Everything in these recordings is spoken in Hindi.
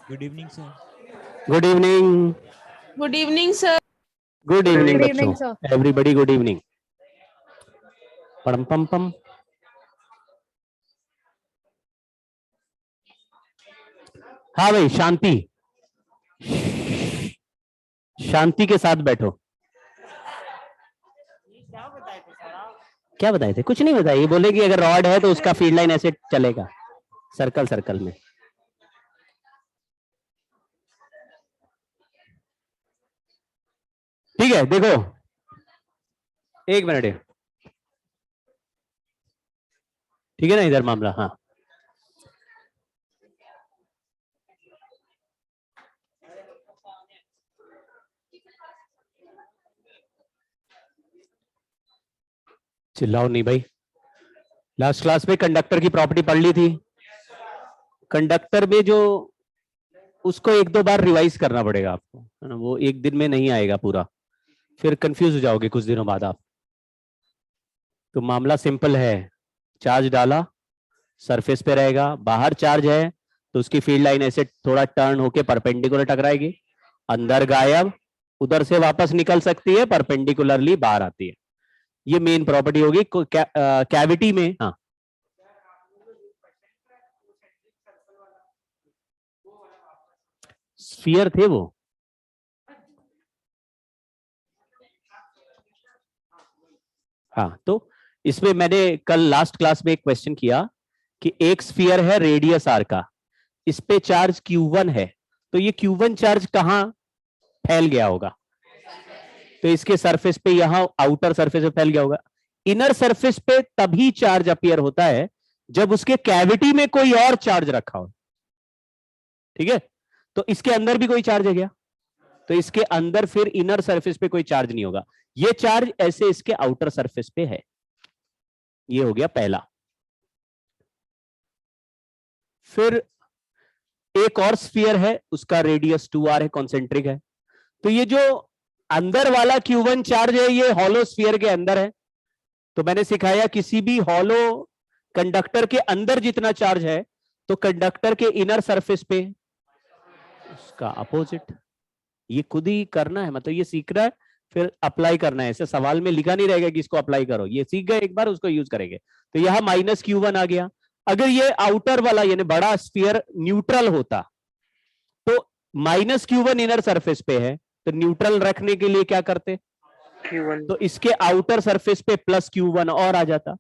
Good evening sir. Good evening. Good evening sir. Good evening Good बच्चों, evening, sir. Everybody good evening. पड़म पम पम। हाँ भाई, शांति शांति के साथ बैठो। क्या बताए थे? कुछ नहीं बताया। ये बोले कि अगर रॉड है तो उसका फील्ड लाइन ऐसे चलेगा सर्कल सर्कल में। ठीक है, देखो एक मिनट है, ठीक है ना इधर मामला। हाँ, चिल्लाओ नहीं भाई। लास्ट क्लास में कंडक्टर की प्रॉपर्टी पढ़ ली थी। कंडक्टर में जो उसको एक दो बार रिवाइज करना पड़ेगा आपको, है ना। वो एक दिन में नहीं आएगा पूरा, फिर कंफ्यूज हो जाओगे कुछ दिनों बाद आप। तो मामला सिंपल है, चार्ज डाला, सरफेस पे रहेगा, बाहर चार्ज है तो उसकी फील्ड लाइन ऐसे थोड़ा टर्न होके परपेंडिकुलर टकराएगी, अंदर गायब, उधर से वापस निकल सकती है, परपेंडिकुलरली बाहर आती है। ये मेन प्रॉपर्टी होगी कैविटी में। हाँ, स्फीयर थे वो। हाँ, तो इसमें मैंने कल लास्ट क्लास में एक क्वेश्चन किया कि एक स्फीयर है रेडियस आर का, इस पे चार्ज Q1 है, तो ये Q1 चार्ज कहां फैल गया होगा? तो इसके सरफेस पे, यहां आउटर सरफेस पे फैल गया होगा। इनर सरफेस पे तभी चार्ज अपीयर होता है जब उसके कैविटी में कोई और चार्ज रखा हो। ठीक है, तो इसके अंदर भी कोई चार्ज है क्या? तो इसके अंदर फिर इनर सरफेस पे कोई चार्ज नहीं होगा, ये चार्ज ऐसे इसके आउटर सरफेस पे है। ये हो गया पहला। फिर एक और स्फीयर है, उसका रेडियस 2r है, कॉन्सेंट्रिक है। तो ये जो अंदर वाला Q1 चार्ज है ये हॉलो स्फीयर के अंदर है। तो मैंने सिखाया किसी भी हॉलो कंडक्टर के अंदर जितना चार्ज है तो कंडक्टर के इनर सरफेस पे उसका अपोजिट। ये खुद ही करना है, मतलब ये सीखना है फिर अप्लाई करना है। ऐसे सवाल में लिखा नहीं रहेगा कि इसको अप्लाई करो, ये सीख गए एक बार, उसको यूज करेंगे। तो यहां -Q1 आ गया। अगर ये आउटर वाला यानी बड़ा स्फीयर न्यूट्रल होता तो -Q1 इनर सरफेस पे है, तो न्यूट्रल रखने के लिए क्या करते? Q1। तो इसके आउटर सरफेस पे +Q1 और आ जाता।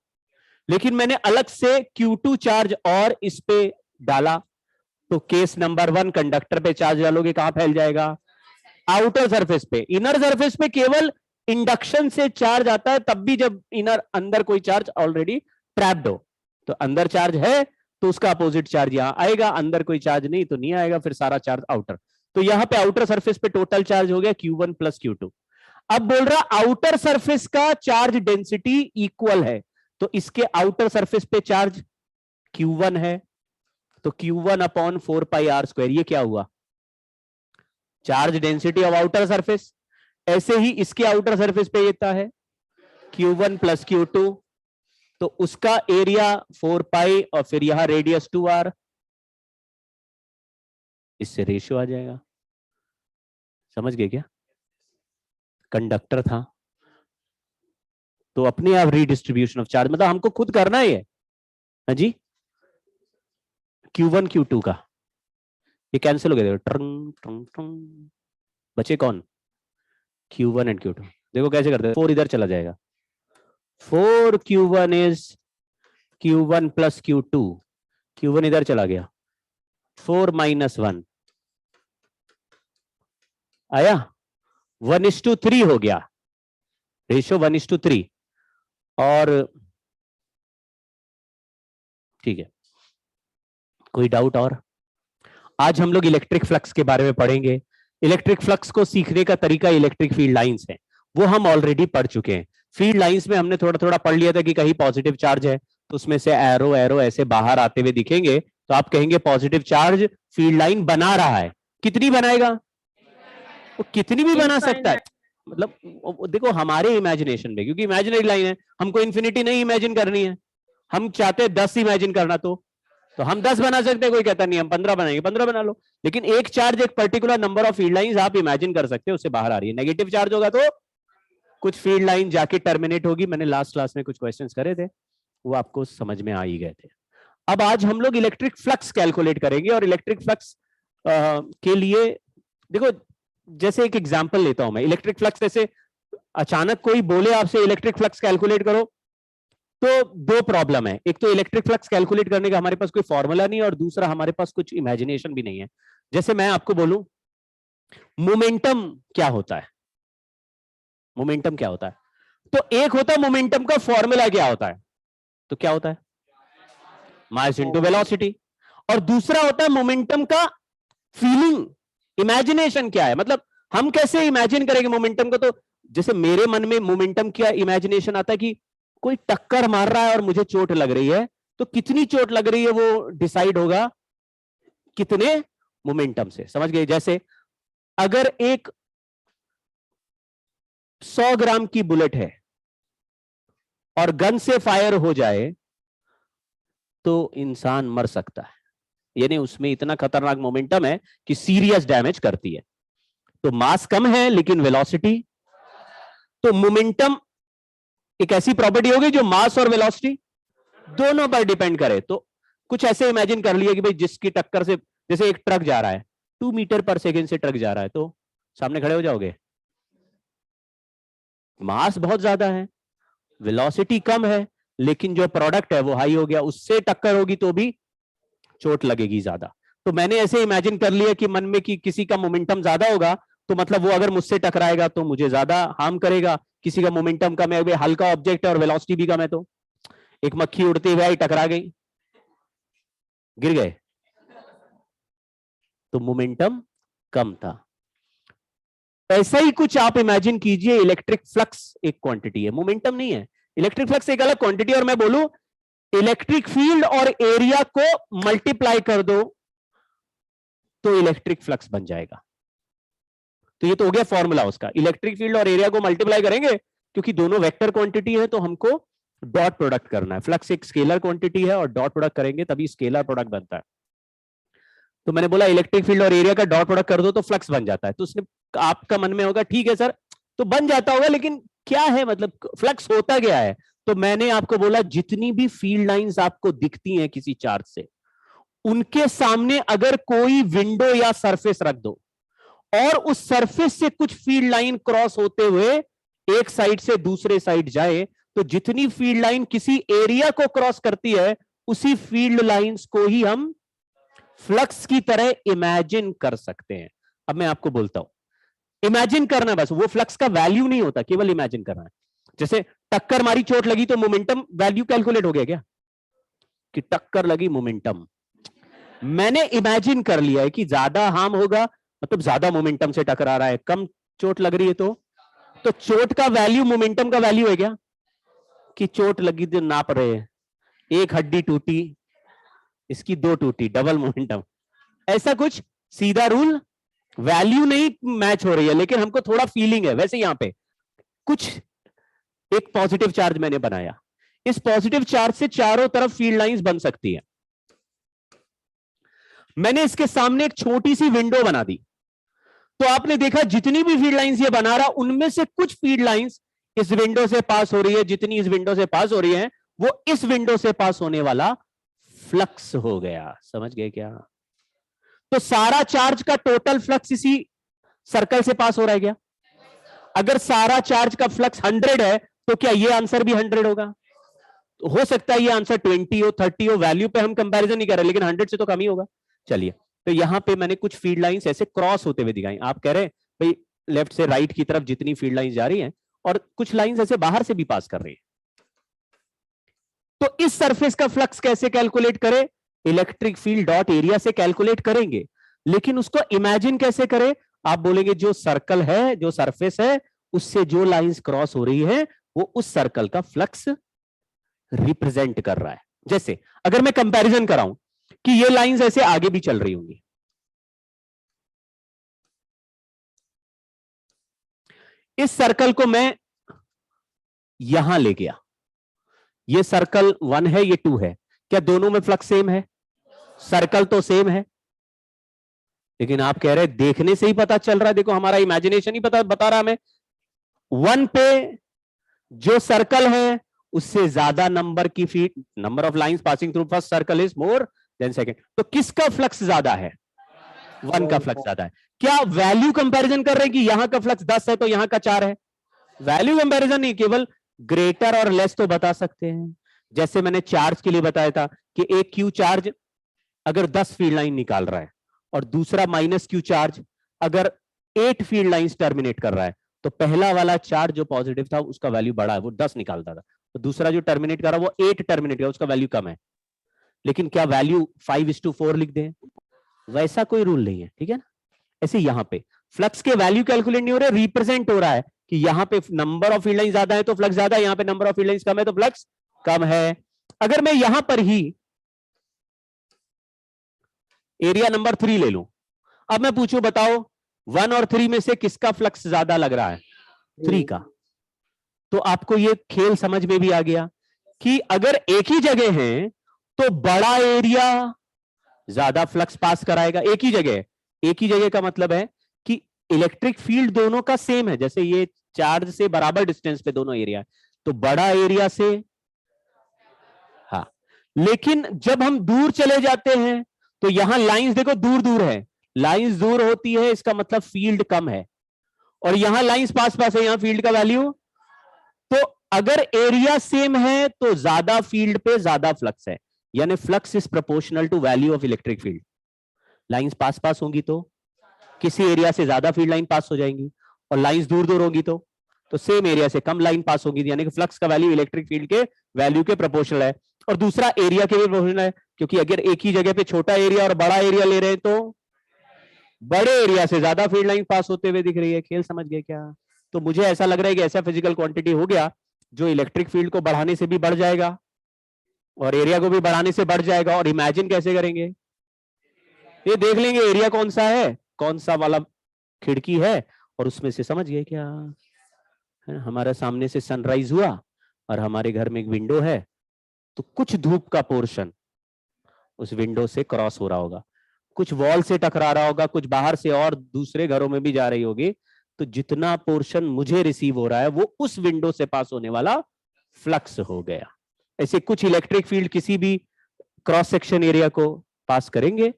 लेकिन मैंने अलग से Q2 चार्ज और इस पे डाला, तो केस नंबर 1 कंडक्टर पे चार्ज डालोगे कहां फैल जाएगा? आउटर सरफेस पे। इनर सरफेस पे केवल इंडक्शन से चार्ज आता है तब भी जब इनर अंदर कोई चार्ज ऑलरेडी ट्रैप्ड हो। तो अंदर चार्ज है तो उसका अपोजिट चार्ज यहां आएगा, अंदर कोई चार्ज नहीं तो नहीं आएगा, फिर सारा चार्ज आउटर। तो यहां पे आउटर सरफेस पे टोटल चार्ज हो गया Q1 + Q2। अब बोल रहा आउटर सरफेस का चार्ज डेंसिटी इक्वल है, तो इसके आउटर सरफेस पे चार्ज Q1 है, तो Q1/4πr²। ये क्या हुआ? Charge density of outer surface. ऐसे ही इसके आउटर सरफेस पे येता है Q1 + Q2, तो उसका एरिया 4π और फिर यहां रेडियस 2r, इससे रेशियो आ जाएगा। समझ गए क्या? कंडक्टर था तो अपने आप रीडिस्ट्रीब्यूशन ऑफ चार्ज, मतलब हमको खुद करना है ये। हाँ जी, Q1 Q2 का ये कैंसिल हो गया, देखो ट्रंग ट्रंग ट्रंग। बचे कौन? Q1 and Q2। देखो कैसे करते हैं, 4 इधर चला जाएगा, 4Q1 is Q1 + Q2, Q1 इधर चला गया, 4 - 1 आया, 1:3 हो गया, रेशियो 1:3। और ठीक है, कोई डाउट? और आज हम लोग इलेक्ट्रिक फ्लक्स के बारे में पढ़ेंगे। इलेक्ट्रिक फ्लक्स को सीखने का तरीका इलेक्ट्रिक फील्ड लाइंस है, वो हम ऑलरेडी पढ़ चुके हैं। फील्ड लाइंस में हमने थोड़ा थोड़ा पढ़ लिया था कि कहीं पॉजिटिव चार्ज है तो उसमें से एरो एरो ऐसे बाहर आते हुए दिखेंगे, तो आप कहेंगे पॉजिटिव चार्ज फील्ड लाइन बना रहा है। कितनी बनाएगा? वो कितनी भी बना सकता है, मतलब देखो हमारे इमेजिनेशन में, क्योंकि इमेजिनरी लाइन है, हमको इंफिनिटी नहीं इमेजिन करनी है, हम चाहते हैं 10 इमेजिन करना, तो तो हम 10 बना सकते हैं, कोई कहता नहीं हम 15 बनाएंगे, 15 बना लो। लेकिन एक चार्ज एक particular number of field lines आप इमेजिन कर सकते हो उससे बाहर आ रही है। नेगेटिव चार्ज होगा तो कुछ फील्ड लाइन जाके टर्मिनेट होगी। मैंने लास्ट क्लास में कुछ क्वेश्चंस करे थे, वो आपको समझ में आ ही गए थे। अब आज हम लोग इलेक्ट्रिक फ्लक्स कैलकुलेट करेंगे, और इलेक्ट्रिक फ्लक्स के लिए देखो, जैसे एक एग्जांपल लेता हूं मैं। इलेक्ट्रिक फ्लक्स जैसे अचानक कोई बोले आपसे इलेक्ट्रिक फ्लक्स कैलकुलेट करो, तो दो प्रॉब्लम है। एक तो इलेक्ट्रिक फ्लक्स कैलकुलेट करने का हमारे पास कोई फॉर्मूला नहीं है, और दूसरा हमारे पास कुछ इमेजिनेशन भी नहीं है। जैसे मैं आपको बोलूं मोमेंटम क्या होता है, मोमेंटम क्या होता है, तो एक होता है मोमेंटम का फॉर्मूला क्या होता है, तो क्या होता है मास इनटू वेलोसिटी, और दूसरा होता है मोमेंटम का फीलिंग, इमेजिनेशन क्या है, मतलब हम कैसे इमेजिन करेंगे मोमेंटम को। तो जैसे मेरे मन में मोमेंटम क्या इमेजिनेशन आता है कि कोई टक्कर मार रहा है और मुझे चोट लग रही है, तो कितनी चोट लग रही है वो डिसाइड होगा कितने मोमेंटम से, समझ गए। जैसे अगर एक 100 ग्राम की बुलेट है और गन से फायर हो जाए तो इंसान मर सकता है, यानी उसमें इतना खतरनाक मोमेंटम है कि सीरियस डैमेज करती है। तो मास कम है लेकिन वेलोसिटी, तो मोमेंटम एक ऐसी प्रॉपर्टी होगी जो मास और वेलोसिटी दोनों पर डिपेंड करे। तो कुछ ऐसे इमेजिन कर लिया कि भाई जिसकी टक्कर से, जैसे एक ट्रक जा रहा है 2 मीटर पर सेकेंड से ट्रक जा रहा है, तो सामने खड़े हो जाओगे, मास बहुत ज्यादा है, वेलोसिटी कम है, लेकिन जो प्रोडक्ट है वो हाई हो गया, उससे टक्कर होगी तो भी चोट लगेगी ज्यादा। तो मैंने ऐसे इमेजिन कर लिया कि मन में कि किसी का मोमेंटम ज्यादा होगा, तो मतलब वो अगर मुझसे टकराएगा तो मुझे ज्यादा हार्म करेगा। किसी का मोमेंटम कम है, हल्का ऑब्जेक्ट है और वेलोसिटी भी कम है, तो एक मक्खी उड़ती हुई आई टकरा गई, गिर गए, तो मोमेंटम कम था। ऐसा ही कुछ आप इमेजिन कीजिए, इलेक्ट्रिक फ्लक्स एक क्वांटिटी है, मोमेंटम नहीं है। इलेक्ट्रिक फ्लक्स एक अलग क्वांटिटी, और मैं बोलूं इलेक्ट्रिक फील्ड और एरिया को मल्टीप्लाई कर दो तो इलेक्ट्रिक फ्लक्स बन जाएगा। तो ये तो हो गया फॉर्मूला उसका, इलेक्ट्रिक फील्ड और एरिया को मल्टीप्लाई करेंगे, क्योंकि दोनों वेक्टर क्वांटिटी है तो हमको डॉट प्रोडक्ट करना है। फ्लक्स एक स्केलर क्वांटिटी है और डॉट प्रोडक्ट करेंगे तभी स्केलर प्रोडक्ट बनता है। तो मैंने बोला इलेक्ट्रिक फील्ड और एरिया का डॉट प्रोडक्ट कर दो तो फ्लक्स बन जाता है। तो उसने, आपका मन में होगा ठीक है सर तो बन जाता होगा, लेकिन क्या है मतलब फ्लक्स होता क्या है। तो मैंने आपको बोला जितनी भी फील्ड लाइंस आपको दिखती हैं किसी चार्ज से, उनके सामने अगर कोई विंडो या सरफेस रख दो और उस सरफेस से कुछ फील्ड लाइन क्रॉस होते हुए एक साइड से दूसरे साइड जाए, तो जितनी फील्ड लाइन किसी एरिया को क्रॉस करती है उसी फील्ड लाइंस को ही हम फ्लक्स की तरह इमेजिन कर सकते हैं। अब मैं आपको बोलता हूं, इमेजिन करना बस, वो फ्लक्स का वैल्यू नहीं होता, केवल इमेजिन करना है। जैसे टक्कर मारी चोट लगी तो मोमेंटम वैल्यू कैलकुलेट हो गया क्या कि टक्कर लगी मोमेंटम, मैंने इमेजिन कर लिया है कि ज्यादा हार्म होगा, मतलब ज्यादा मोमेंटम से टकरा रहा है, कम चोट लग रही है तो चोट का वैल्यू मोमेंटम का वैल्यू है क्या कि चोट लगी तो नाप रहे हैं, एक हड्डी टूटी इसकी 2 टूटी, डबल मोमेंटम, ऐसा कुछ सीधा रूल, वैल्यू नहीं मैच हो रही है लेकिन हमको थोड़ा फीलिंग है। वैसे यहां पे कुछ एक पॉजिटिव चार्ज मैंने बनाया, इस पॉजिटिव चार्ज से चारों तरफ फील्ड लाइंस बन सकती है। मैंने इसके सामने एक छोटी सी विंडो बना दी, तो आपने देखा जितनी भी फील्ड लाइंस ये बना रहा उनमें से कुछ फील्ड लाइंस इस विंडो से पास हो रही है, जितनी इस विंडो से पास हो रही है वो इस विंडो से पास होने वाला फ्लक्स हो गया। समझ गए क्या? तो सारा चार्ज का टोटल फ्लक्स इसी सर्कल से पास हो रहा है क्या? अगर सारा चार्ज का फ्लक्स 100 है तो क्या ये आंसर भी 100 होगा? तो हो सकता है ये आंसर 20 हो, 30 हो, वैल्यू पे हम कंपैरिजन नहीं कर रहे लेकिन 100 से तो कम ही होगा। चलिए, तो यहां पे मैंने कुछ फील्ड लाइंस ऐसे क्रॉस होते हुए दिखाई। आप कह रहे हैं भाई लेफ्ट से राइट की तरफ जितनी फील्ड लाइंस जा रही हैं और कुछ लाइंस ऐसे बाहर से भी पास कर रही हैं, तो इस सरफेस का फ्लक्स कैसे कैलकुलेट करें? इलेक्ट्रिक फील्ड डॉट एरिया से कैलकुलेट करेंगे, लेकिन उसको इमेजिन कैसे करें? आप बोलेंगे जो सर्कल है, जो सरफेस है, उससे जो लाइंस क्रॉस हो रही है वो उस सर्कल का फ्लक्स रिप्रेजेंट कर रहा है। जैसे अगर मैं कंपैरिजन कराऊं कि ये लाइंस ऐसे आगे भी चल रही होंगी, इस सर्कल को मैं यहां ले गया, ये सर्कल 1 है, ये 2 है, क्या दोनों में फ्लक्स सेम है? सर्कल तो सेम है, लेकिन आप कह रहे हैं देखने से ही पता चल रहा है। देखो हमारा इमेजिनेशन ही बता रहा हमें, 1 पे जो सर्कल है उससे ज्यादा नंबर की feet, number of lines passing through first circle is more than second. तो किसका फ्लक्स ज्यादा है? 1 का फ्लक्स ज्यादा है। क्या वैल्यू कंपैरिजन कर रहे हैं कि यहां का फ्लक्स 10 है तो यहां का 4 है? वैल्यू कंपैरिजन नहीं, केवल ग्रेटर और लेस तो बता सकते हैं। जैसे मैंने चार्ज के लिए बताया था कि एक क्यू चार्ज अगर 10 फील्ड लाइन निकाल रहा है और दूसरा माइनस क्यू चार्ज अगर 8 फील्ड लाइंस टर्मिनेट कर रहा है, तो पहला वाला चार्ज जो पॉजिटिव था उसका वैल्यू बड़ा है, वो 10 निकालता था, तो दूसरा जो टर्मिनेट कर रहा है वो 8 टर्मिनेट कर, उसका वैल्यू कम है। लेकिन क्या वैल्यू 5:4 लिख दें? वैसा कोई रूल नहीं है, ठीक है ना। ऐसे यहां पे फ्लक्स के वैल्यू कैलकुलेट नहीं हो रहे, रिप्रेजेंट हो रहा है कि यहां पे नंबर ऑफ फील्ड लाइन ज्यादा है तो फ्लक्स ज्यादा है, यहां पे नंबर ऑफ फील्ड लाइन कम है तो फ्लक्स कम है। अगर मैं यहां पर ही एरिया नंबर 3 ले लूं, अब मैं पूछूं बताओ 1 और 3 में से किसका फ्लक्स ज्यादा लग रहा है? 3 का। तो आपको ये खेल समझ में भी आ गया कि अगर एक ही जगह है तो बड़ा एरिया ज्यादा फ्लक्स पास कराएगा। एक ही जगह, एक ही जगह का मतलब है कि इलेक्ट्रिक फील्ड दोनों का सेम है, जैसे ये चार्ज से बराबर डिस्टेंस पे दोनों एरिया है, तो बड़ा एरिया से, हाँ। लेकिन जब हम दूर चले जाते हैं तो यहां लाइंस देखो दूर दूर है, लाइंस दूर होती है इसका मतलब फील्ड कम है, और यहां लाइंस पास पास है, यहां फील्ड का वैल्यू। तो अगर एरिया सेम है तो ज्यादा फील्ड पे ज्यादा फ्लक्स है, यानी flux is proportional to value of electric field. Lines पास पास होंगी तो किसी एरिया से ज्यादा फील्ड लाइन पास हो जाएंगी, और लाइंस दूर दूर होंगी तो सेम एरिया से कम लाइन पास होगी, यानी कि फ्लक्स का वैल्यू इलेक्ट्रिक फील्ड के वैल्यू के प्रोपोर्शनल है। और दूसरा एरिया के भी प्रोपोर्शनल है, क्योंकि अगर एक ही जगह पे छोटा एरिया और बड़ा एरिया ले रहे हैं तो बड़े एरिया से ज्यादा फील्ड लाइन पास होते हुए दिख रही है। खेल समझ गए क्या? तो मुझे ऐसा लग रहा है कि ऐसा फिजिकल क्वांटिटी हो गया जो इलेक्ट्रिक फील्ड को बढ़ाने से भी बढ़ जाएगा और एरिया को भी बढ़ाने से बढ़ जाएगा। और इमेजिन कैसे करेंगे? ये देख लेंगे एरिया कौन सा है, कौन सा वाला खिड़की है, और उसमें से समझ गए क्या है ना? हमारे सामने से सनराइज हुआ और हमारे घर में एक विंडो है, तो कुछ धूप का पोर्शन उस विंडो से क्रॉस हो रहा होगा, कुछ वॉल से टकरा रहा होगा, कुछ बाहर से और दूसरे घरों में भी जा रही होगी। तो जितना पोर्शन मुझे रिसीव हो रहा है वो उस विंडो से पास होने वाला फ्लक्स हो गया। ऐसे कुछ इलेक्ट्रिक फील्ड किसी भी क्रॉस सेक्शन एरिया को पास करेंगे।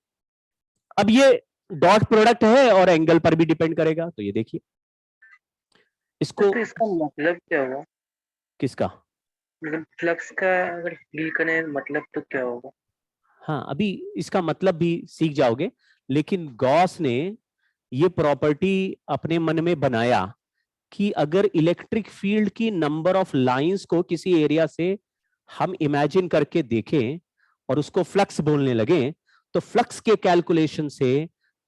अब ये डॉट प्रोडक्ट है और एंगल पर भी डिपेंड करेगा। तो ये देखिए इसको, तो इसका मतलब क्या हुआ? किसका? मतलब फ्लक्स का अगर फील करें मतलब तो क्या होगा? हाँ अभी इसका मतलब भी सीख जाओगे, लेकिन गॉस ने ये प्रॉपर्टी अपने मन में बनाया कि अगर इलेक्ट्रिक फील्ड की नंबर ऑफ लाइंस को किसी एरिया से हम इमेजिन करके देखें और उसको फ्लक्स बोलने लगे, तो फ्लक्स के कैलकुलेशन से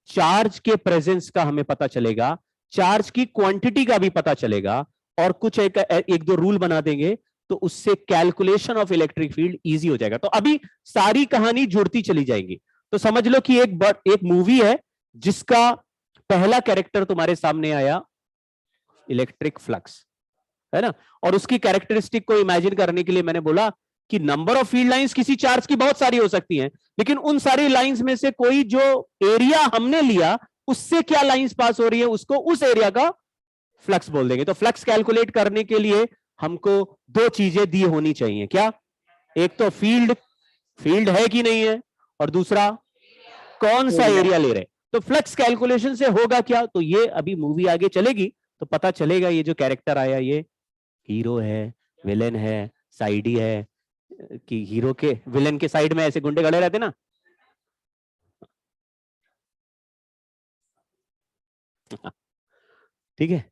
चार्ज के प्रेजेंस का हमें पता चलेगा, चार्ज की क्वांटिटी का भी पता चलेगा, और कुछ एक दो रूल बना देंगे तो उससे calculation of electric field easy हो जाएगा। तो अभी सारी कहानी जुड़ती चली जाएगी। तो समझ लो कि एक मूवी है जिसका पहला कैरेक्टर तुम्हारे सामने आया इलेक्ट्रिक फ्लक्स, है ना, और उसकी कैरेक्टरिस्टिक को इमेजिन करने के लिए मैंने बोला कि नंबर ऑफ फील्ड लाइंस किसी चार्ज की बहुत सारी हो सकती हैं, लेकिन उन सारी लाइंस में से कोई जो एरिया हमने लिया उससे क्या लाइंस पास हो रही है उसको उस एरिया का फ्लक्स बोल देंगे। तो फ्लक्स कैलकुलेट करने के लिए हमको दो चीजें दी होनी चाहिए। क्या? एक तो फील्ड, फील्ड है कि नहीं है, और दूसरा कौन सा एरिया ले रहे। तो फ्लक्स कैलकुलेशन से होगा क्या? तो ये अभी मूवी आगे चलेगी तो पता चलेगा। ये जो कैरेक्टर आया ये हीरो है, विलेन है, साइडी है, कि हीरो के विलेन के साइड में ऐसे गुंडे खड़े रहते ना ठीक है।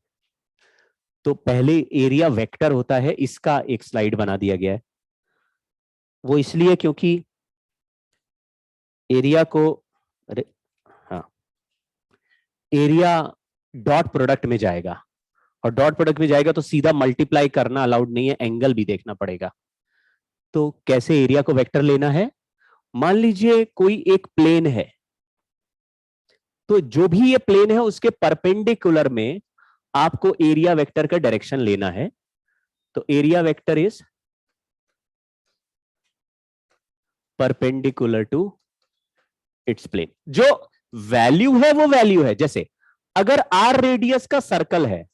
तो पहले एरिया वेक्टर होता है, इसका एक स्लाइड बना दिया गया है। वो इसलिए क्योंकि एरिया को, अरे हाँ, एरिया डॉट प्रोडक्ट में जाएगा, और डॉट प्रोडक्ट में जाएगा तो सीधा मल्टीप्लाई करना अलाउड नहीं है, एंगल भी देखना पड़ेगा। तो कैसे एरिया को वेक्टर लेना है? मान लीजिए कोई एक प्लेन है, तो जो भी ये प्लेन है उसके परपेंडिकुलर में आपको एरिया वेक्टर का डायरेक्शन लेना है। तो area vector is perpendicular to its plane. जो वैल्यू है वो वैल्यू है। जैसे अगर आर रेडियस का सर्कल है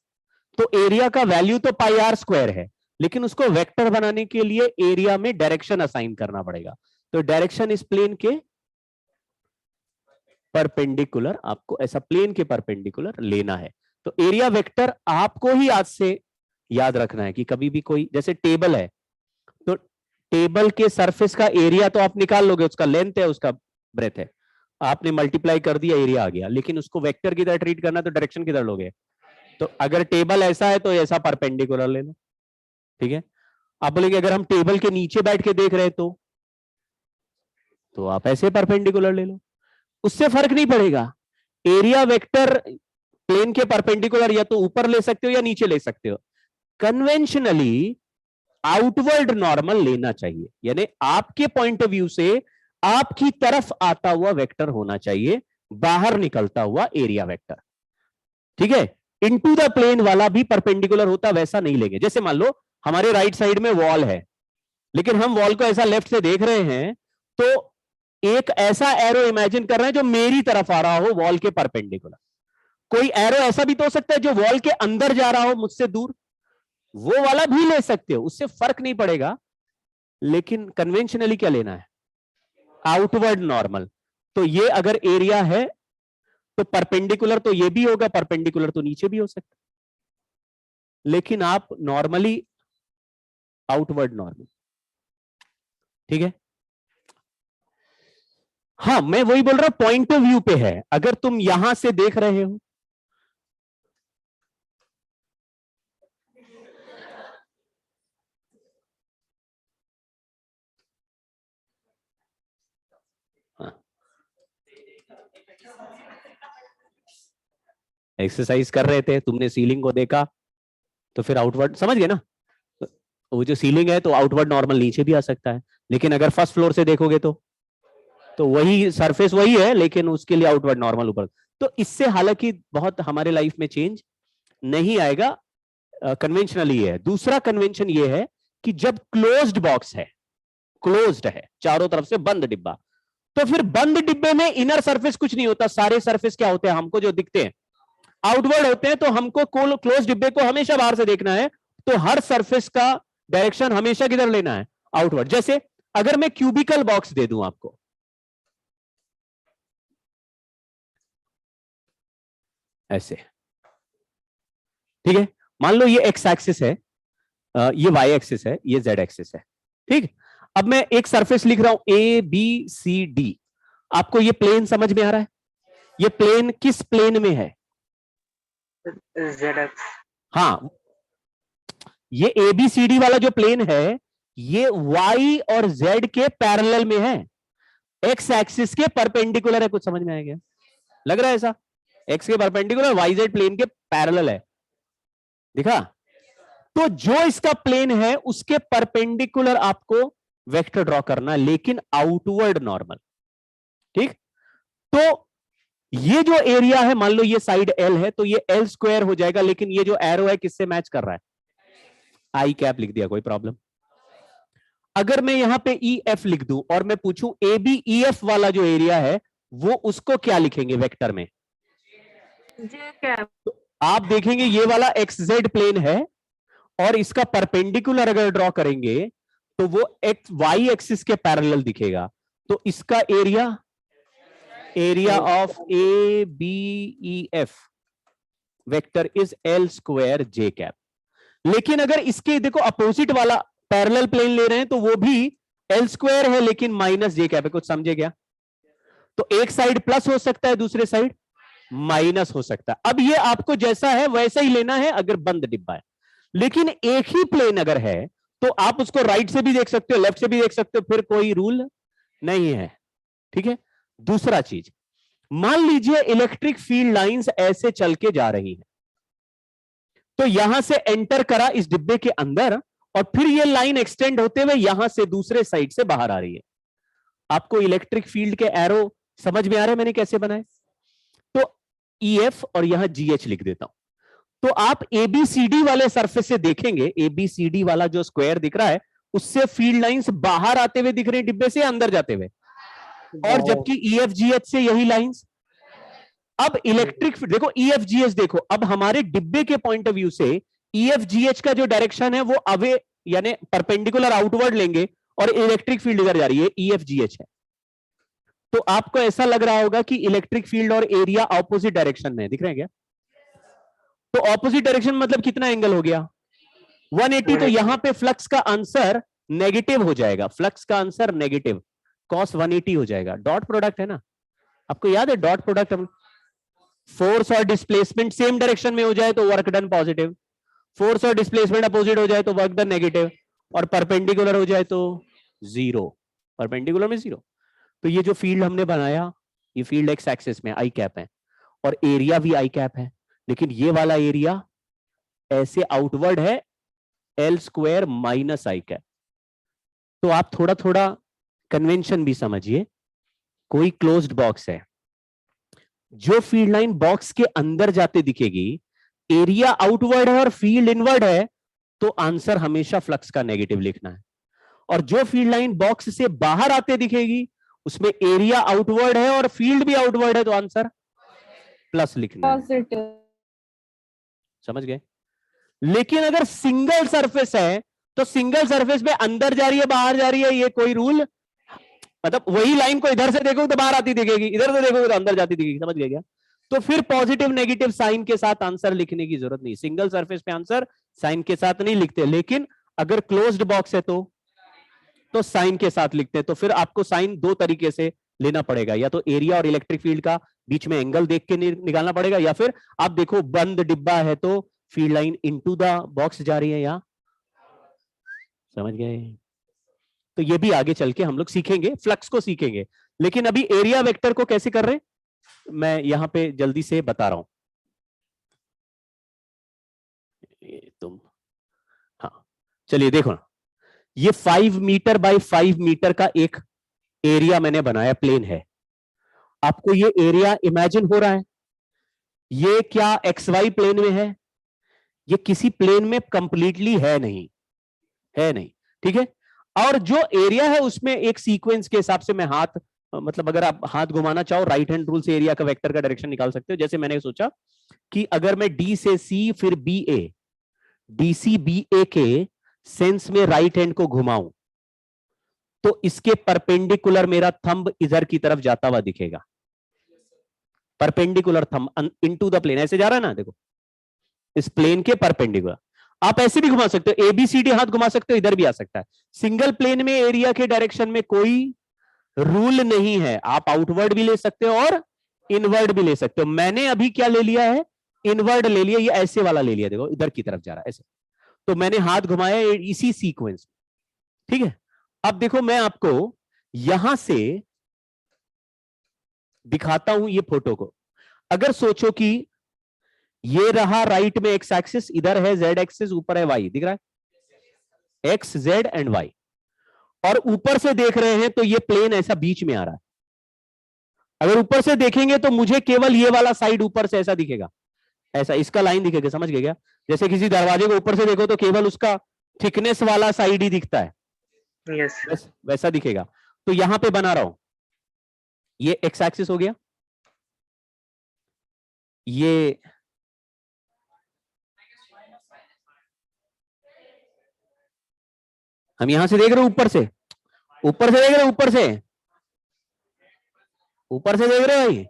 तो एरिया का वैल्यू तो पाई आर स्क्वायर है, लेकिन उसको वेक्टर बनाने के लिए एरिया में डायरेक्शन असाइन करना पड़ेगा। तो डायरेक्शन इस प्लेन के परपेंडिकुलर, आपको ऐसा प्लेन के परपेंडिकुलर लेना है। तो एरिया वेक्टर आपको ही आज से याद रखना है कि कभी भी कोई, जैसे टेबल है तो टेबल के सरफेस का एरिया तो आप निकाल लोगे, उसका लेंथ है, उसका ब्रेथ है, आपने मल्टीप्लाई कर दिया, एरिया आ गया। लेकिन उसको वेक्टर की तरह ट्रीट करना तो डायरेक्शन किधर लोगे? तो अगर टेबल ऐसा है तो ऐसा परपेंडिकुलर ले लो, ठीक है। आप बोलेंगे अगर हम टेबल के नीचे बैठ के देख रहे तो आप ऐसे परपेंडिकुलर ले लो, उससे फर्क नहीं पड़ेगा। एरिया वेक्टर प्लेन के परपेंडिकुलर या तो ऊपर ले सकते हो या नीचे ले सकते हो। कन्वेंशनली आउटवर्ड नॉर्मल लेना चाहिए, यानी आपके पॉइंट ऑफ व्यू से आपकी तरफ आता हुआ वेक्टर होना चाहिए, बाहर निकलता हुआ एरिया वेक्टर, ठीक है। इनटू द प्लेन वाला भी परपेंडिकुलर होता, वैसा नहीं लेंगे। जैसे मान लो हमारे राइट साइड में वॉल है, लेकिन हम वॉल को ऐसा लेफ्ट से देख रहे हैं, तो एक ऐसा एरो इमेजिन कर रहे हैं जो मेरी तरफ आ रहा हो वॉल के परपेंडिकुलर। कोई एरो ऐसा भी तो हो सकता है जो वॉल के अंदर जा रहा हो मुझसे दूर, वो वाला भी ले सकते हो, उससे फर्क नहीं पड़ेगा। लेकिन कन्वेंशनली क्या लेना है? Outward normal. तो ये अगर एरिया है तो परपेंडिकुलर तो ये भी होगा, परपेंडिकुलर तो नीचे भी हो सकता, लेकिन आप नॉर्मली आउटवर्ड नॉर्मल, ठीक है। हाँ, मैं वही बोल रहा हूं, पॉइंट ऑफ व्यू पे है। अगर तुम यहां से देख रहे हो एक्सरसाइज कर रहे थे, तुमने सीलिंग को देखा तो फिर आउटवर्ड समझ गए ना। वो जो सीलिंग है तो आउटवर्ड नॉर्मल नीचे भी आ सकता है, लेकिन अगर फर्स्ट फ्लोर से देखोगे तो वही सरफेस वही है, लेकिन उसके लिए आउटवर्ड नॉर्मल ऊपर। तो इससे हालांकि बहुत हमारे लाइफ में चेंज नहीं आएगा, कन्वेंशनली है। दूसरा कन्वेंशन ये है कि जब क्लोज्ड बॉक्स है, क्लोज्ड है चारों तरफ से बंद डिब्बा, तो फिर बंद डिब्बे में इनर सरफेस कुछ नहीं होता। सारे सरफेस क्या होते हैं? हमको जो दिखते हैं आउटवर्ड होते हैं। तो हमको क्लोज डिब्बे को हमेशा बाहर से देखना है, तो हर सरफेस का डायरेक्शन हमेशा किधर लेना है? आउटवर्ड। जैसे अगर मैं क्यूबिकल बॉक्स दे दूं आपको, ऐसे, ठीक है। मान लो ये एक्स एक्सिस है, ये वाई एक्सिस है, ये जेड एक्सिस है, ठीक। अब मैं एक सरफेस लिख रहा हूं ए बी सी डी। आपको ये प्लेन समझ में आ रहा है? ये प्लेन किस प्लेन में है? Z x. हाँ, ये एबीसीडी वाला जो प्लेन है ये वाई और जेड के पैरेलल में है, एक्स एक्सिस के परपेंडिकुलर है। कुछ समझ में आएगा? लग रहा है ऐसा? एक्स के परपेंडिकुलर, वाई जेड प्लेन के पैरेलल है, दिखा? तो जो इसका प्लेन है उसके परपेंडिकुलर आपको वेक्टर ड्रॉ करना है, लेकिन आउटवर्ड नॉर्मल, ठीक। तो ये जो एरिया है, मान लो ये साइड एल है, तो ये एल स्क्वायर हो जाएगा, लेकिन ये जो एरो है किससे मैच कर रहा है? आई कैप लिख दिया, कोई प्रॉब्लम? अगर मैं यहां पे ई एफ लिख दूं और मैं पूछूं ए बी ई एफ वाला जो एरिया है वो उसको क्या लिखेंगे वेक्टर में? जे कैप। तो आप देखेंगे ये वाला एक्स जेड प्लेन है और इसका परपेंडिकुलर अगर ड्रॉ करेंगे तो वो एक्स वाई एक्सिस के पैरेलल दिखेगा। तो इसका area of A B E F vector is L square J cap. लेकिन अगर इसके देखो अपोजिट वाला पैरेलल प्लेन ले रहे हैं तो वो भी एल स्क्वायर है, लेकिन माइनस जे कैप है। कुछ समझे क्या? तो एक साइड प्लस हो सकता है, दूसरे साइड माइनस हो सकता है। अब ये आपको जैसा है वैसा ही लेना है अगर बंद डिब्बा है। लेकिन एक ही प्लेन अगर है तो आप उसको राइट से भी देख सकते हो, लेफ्ट से भी देख सकते हो, फिर कोई रूल नहीं है, ठीक है। दूसरा चीज, मान लीजिए इलेक्ट्रिक फील्ड लाइंस ऐसे चल के जा रही है, तो यहां से एंटर करा इस डिब्बे के अंदर और फिर ये लाइन एक्सटेंड होते हुए यहां से दूसरे साइड से बाहर आ रही है। आपको इलेक्ट्रिक फील्ड के एरो समझ में आ रहे हैं मैंने कैसे बनाए? तो EF और यहां GH लिख देता हूं। तो आप ABCD वाले सरफेस से देखेंगे, ABCD वाला जो स्क्वायर दिख रहा है उससे फील्ड लाइंस बाहर आते हुए दिख रहे हैं डिब्बे से, अंदर जाते हुए? और जबकि EFGH से यही लाइंस। अब इलेक्ट्रिक देखो EFGH देखो, अब हमारे डिब्बे के पॉइंट ऑफ व्यू से EFGH का जो डायरेक्शन है वो अवे यानी परपेंडिकुलर आउटवर्ड लेंगे और इलेक्ट्रिक फील्ड इधर जा रही है, EFGH है। तो आपको ऐसा लग रहा होगा कि इलेक्ट्रिक फील्ड और एरिया ऑपोजिट डायरेक्शन में दिख रहे हैं क्या? तो ऑपोजिट डायरेक्शन मतलब कितना एंगल हो गया? 180। तो यहां पे फ्लक्स का आंसर नेगेटिव हो जाएगा, फ्लक्स का आंसर नेगेटिव, cos 180 हो जाएगा। डॉट प्रोडक्ट है ना, आपको याद है डॉट प्रोडक्ट, फोर्स और डिस्प्लेसमेंट सेम डायरेक्शन में हो जाए तो वर्क डन पॉजिटिव, फोर्स और डिस्प्लेसमेंट अपोजिट हो जाए तो वर्क डन नेगेटिव, और परपेंडिकुलर हो जाए तो जीरो, परपेंडिकुलर में जीरो। तो ये जो फील्ड हमने बनाया, ये फील्ड एक्स एक्सिस में आई कैप है और एरिया भी आई कैप है, लेकिन ये वाला एरिया ऐसे आउटवर्ड है एल स्क्वायर माइनस आई कैप। तो आप थोड़ा थोड़ा कन्वेंशन भी समझिए। कोई क्लोज्ड बॉक्स है, जो फील्ड लाइन बॉक्स के अंदर जाते दिखेगी, एरिया आउटवर्ड है और फील्ड इनवर्ड है, तो आंसर हमेशा फ्लक्स का नेगेटिव लिखना है। और जो फील्ड लाइन बॉक्स से बाहर आते दिखेगी, उसमें एरिया आउटवर्ड है और फील्ड भी आउटवर्ड है, तो आंसर प्लस लिखना है। पॉजिटिव। समझ गए? लेकिन अगर सिंगल सरफेस है तो सिंगल सरफेस में अंदर जा रही है बाहर जा रही है, ये कोई रूल, मतलब वही लाइन को इधर से देखो तो बाहर आती दिखेगी, इधर से देखो तो अंदर जाती दिखेगी। समझ गए क्या? तो फिर पॉजिटिव नेगेटिव साइन के साथ आंसर लिखने की जरूरत नहीं, सिंगल सरफेस पे आंसर साइन के साथ नहीं लिखते, लेकिन अगर क्लोज्ड बॉक्स है तो साइन के साथ लिखते हैं। तो फिर आपको साइन दो तरीके से लेना पड़ेगा, या तो एरिया और इलेक्ट्रिक फील्ड का बीच में एंगल देख के निकालना पड़ेगा, या फिर आप देखो बंद डिब्बा है तो field line into the box जा रही है, या समझ गए? तो ये भी आगे चल के हम लोग सीखेंगे, फ्लक्स को सीखेंगे, लेकिन अभी एरिया वेक्टर को कैसे कर रहे हैं मैं यहां पे जल्दी से बता रहा हूं। तुम हाँ चलिए देखो ना, ये 5 मीटर बाय 5 मीटर का एक एरिया मैंने बनाया, प्लेन है। आपको ये एरिया इमेजिन हो रहा है? ये क्या XY प्लेन में है? ये किसी प्लेन में कंप्लीटली है नहीं, है नहीं, ठीक है। और जो एरिया है उसमें एक सीक्वेंस के हिसाब से मैं हाथ, मतलब अगर आप हाथ घुमाना चाहो राइट हैंड रूल से एरिया का वेक्टर का डायरेक्शन निकाल सकते हो। जैसे मैंने सोचा कि अगर मैं D से C फिर BA, DC BA के सेंस में राइट हैंड को घुमाऊं तो इसके परपेंडिकुलर मेरा थंब इधर की तरफ जाता हुआ दिखेगा, perpendicular thumb into the plane, ऐसे जा रहा है ना, देखो इस प्लेन के परपेंडिकुलर। आप ऐसे भी घुमा सकते हो, ABCD हाथ घुमा सकते हो, इधर भी आ सकता है। सिंगल प्लेन में एरिया के डायरेक्शन में कोई रूल नहीं है, आप आउटवर्ड भी ले सकते हो और इनवर्ड भी ले सकते हो। मैंने अभी क्या ले लिया है, इनवर्ड ले लिया, ये ऐसे वाला ले लिया, देखो इधर की तरफ जा रहा है ऐसे, तो मैंने हाथ घुमाया इसी सीक्वेंस, ठीक है। अब देखो मैं आपको यहां से दिखाता हूं ये फोटो को। अगर सोचो कि ये रहा राइट में एक्स एक्सिस, इधर है जेड एक्सिस, ऊपर है वाई, दिख रहा है एक्स जेड एंड वाई, और ऊपर से देख रहे हैं तो ये प्लेन ऐसा बीच में आ रहा है। अगर ऊपर से देखेंगे तो मुझे केवल ये वाला साइड ऊपर से ऐसा दिखेगा, ऐसा इसका लाइन दिखेगा, समझ गए क्या? जैसे किसी दरवाजे को ऊपर से देखो तो केवल उसका थिकनेस वाला साइड ही दिखता है, यस वैसा दिखेगा। तो यहां पे बना रहा हूं, ये एक्स एक्सिस हो गया, ये हम यहां से देख रहे हैं ऊपर से, ऊपर से देख रहे हैं, ऊपर से देख रहे हैं भाई।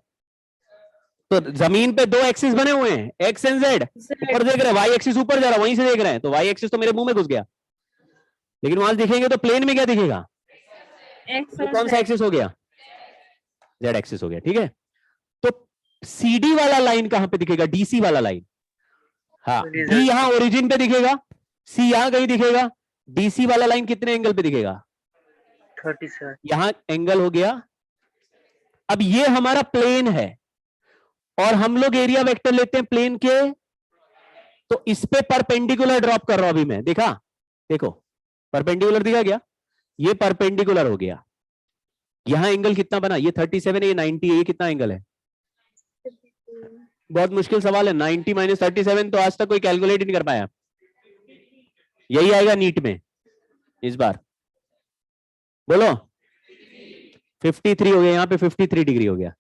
तो जमीन पे दो एक्सिस बने हुए हैं, एक्स एंड जेड, ऊपर देख रहे हैं, वाई एक्सिस ऊपर जा रहा है, वहीं से देख रहे हैं, तो वाई एक्सिस तो मेरे मुंह में घुस गया, लेकिन वहां देखेंगे तो प्लेन में क्या दिखेगा, तो कौन सा एक्सिस हो गया, जेड एक्सिस हो गया, ठीक है। तो CD वाला लाइन कहां पे दिखेगा, DC वाला लाइन, हाँ D यहां ओरिजिन पे दिखेगा, C यहां कहीं दिखेगा, DC वाला लाइन कितने एंगल पे दिखेगा, 37, यहां एंगल हो गया। अब ये हमारा प्लेन है और हम लोग एरिया वेक्टर लेते हैं प्लेन के, तो इस पे परपेंडिकुलर ड्रॉप कर रहा हूं अभी मैं, देखा, देखो परपेंडिकुलर दिखा गया, ये परपेंडिकुलर हो गया। यहां एंगल कितना बना, ये 37 है, ये 90 है, ये कितना एंगल है, बहुत मुश्किल सवाल है, 90 माइनस 37 तो आज तक कोई कैलकुलेट ही नहीं कर पाया, यही आएगा नीट में इस बार, बोलो 53 हो गया, यहाँ पे 53 डिग्री हो गया,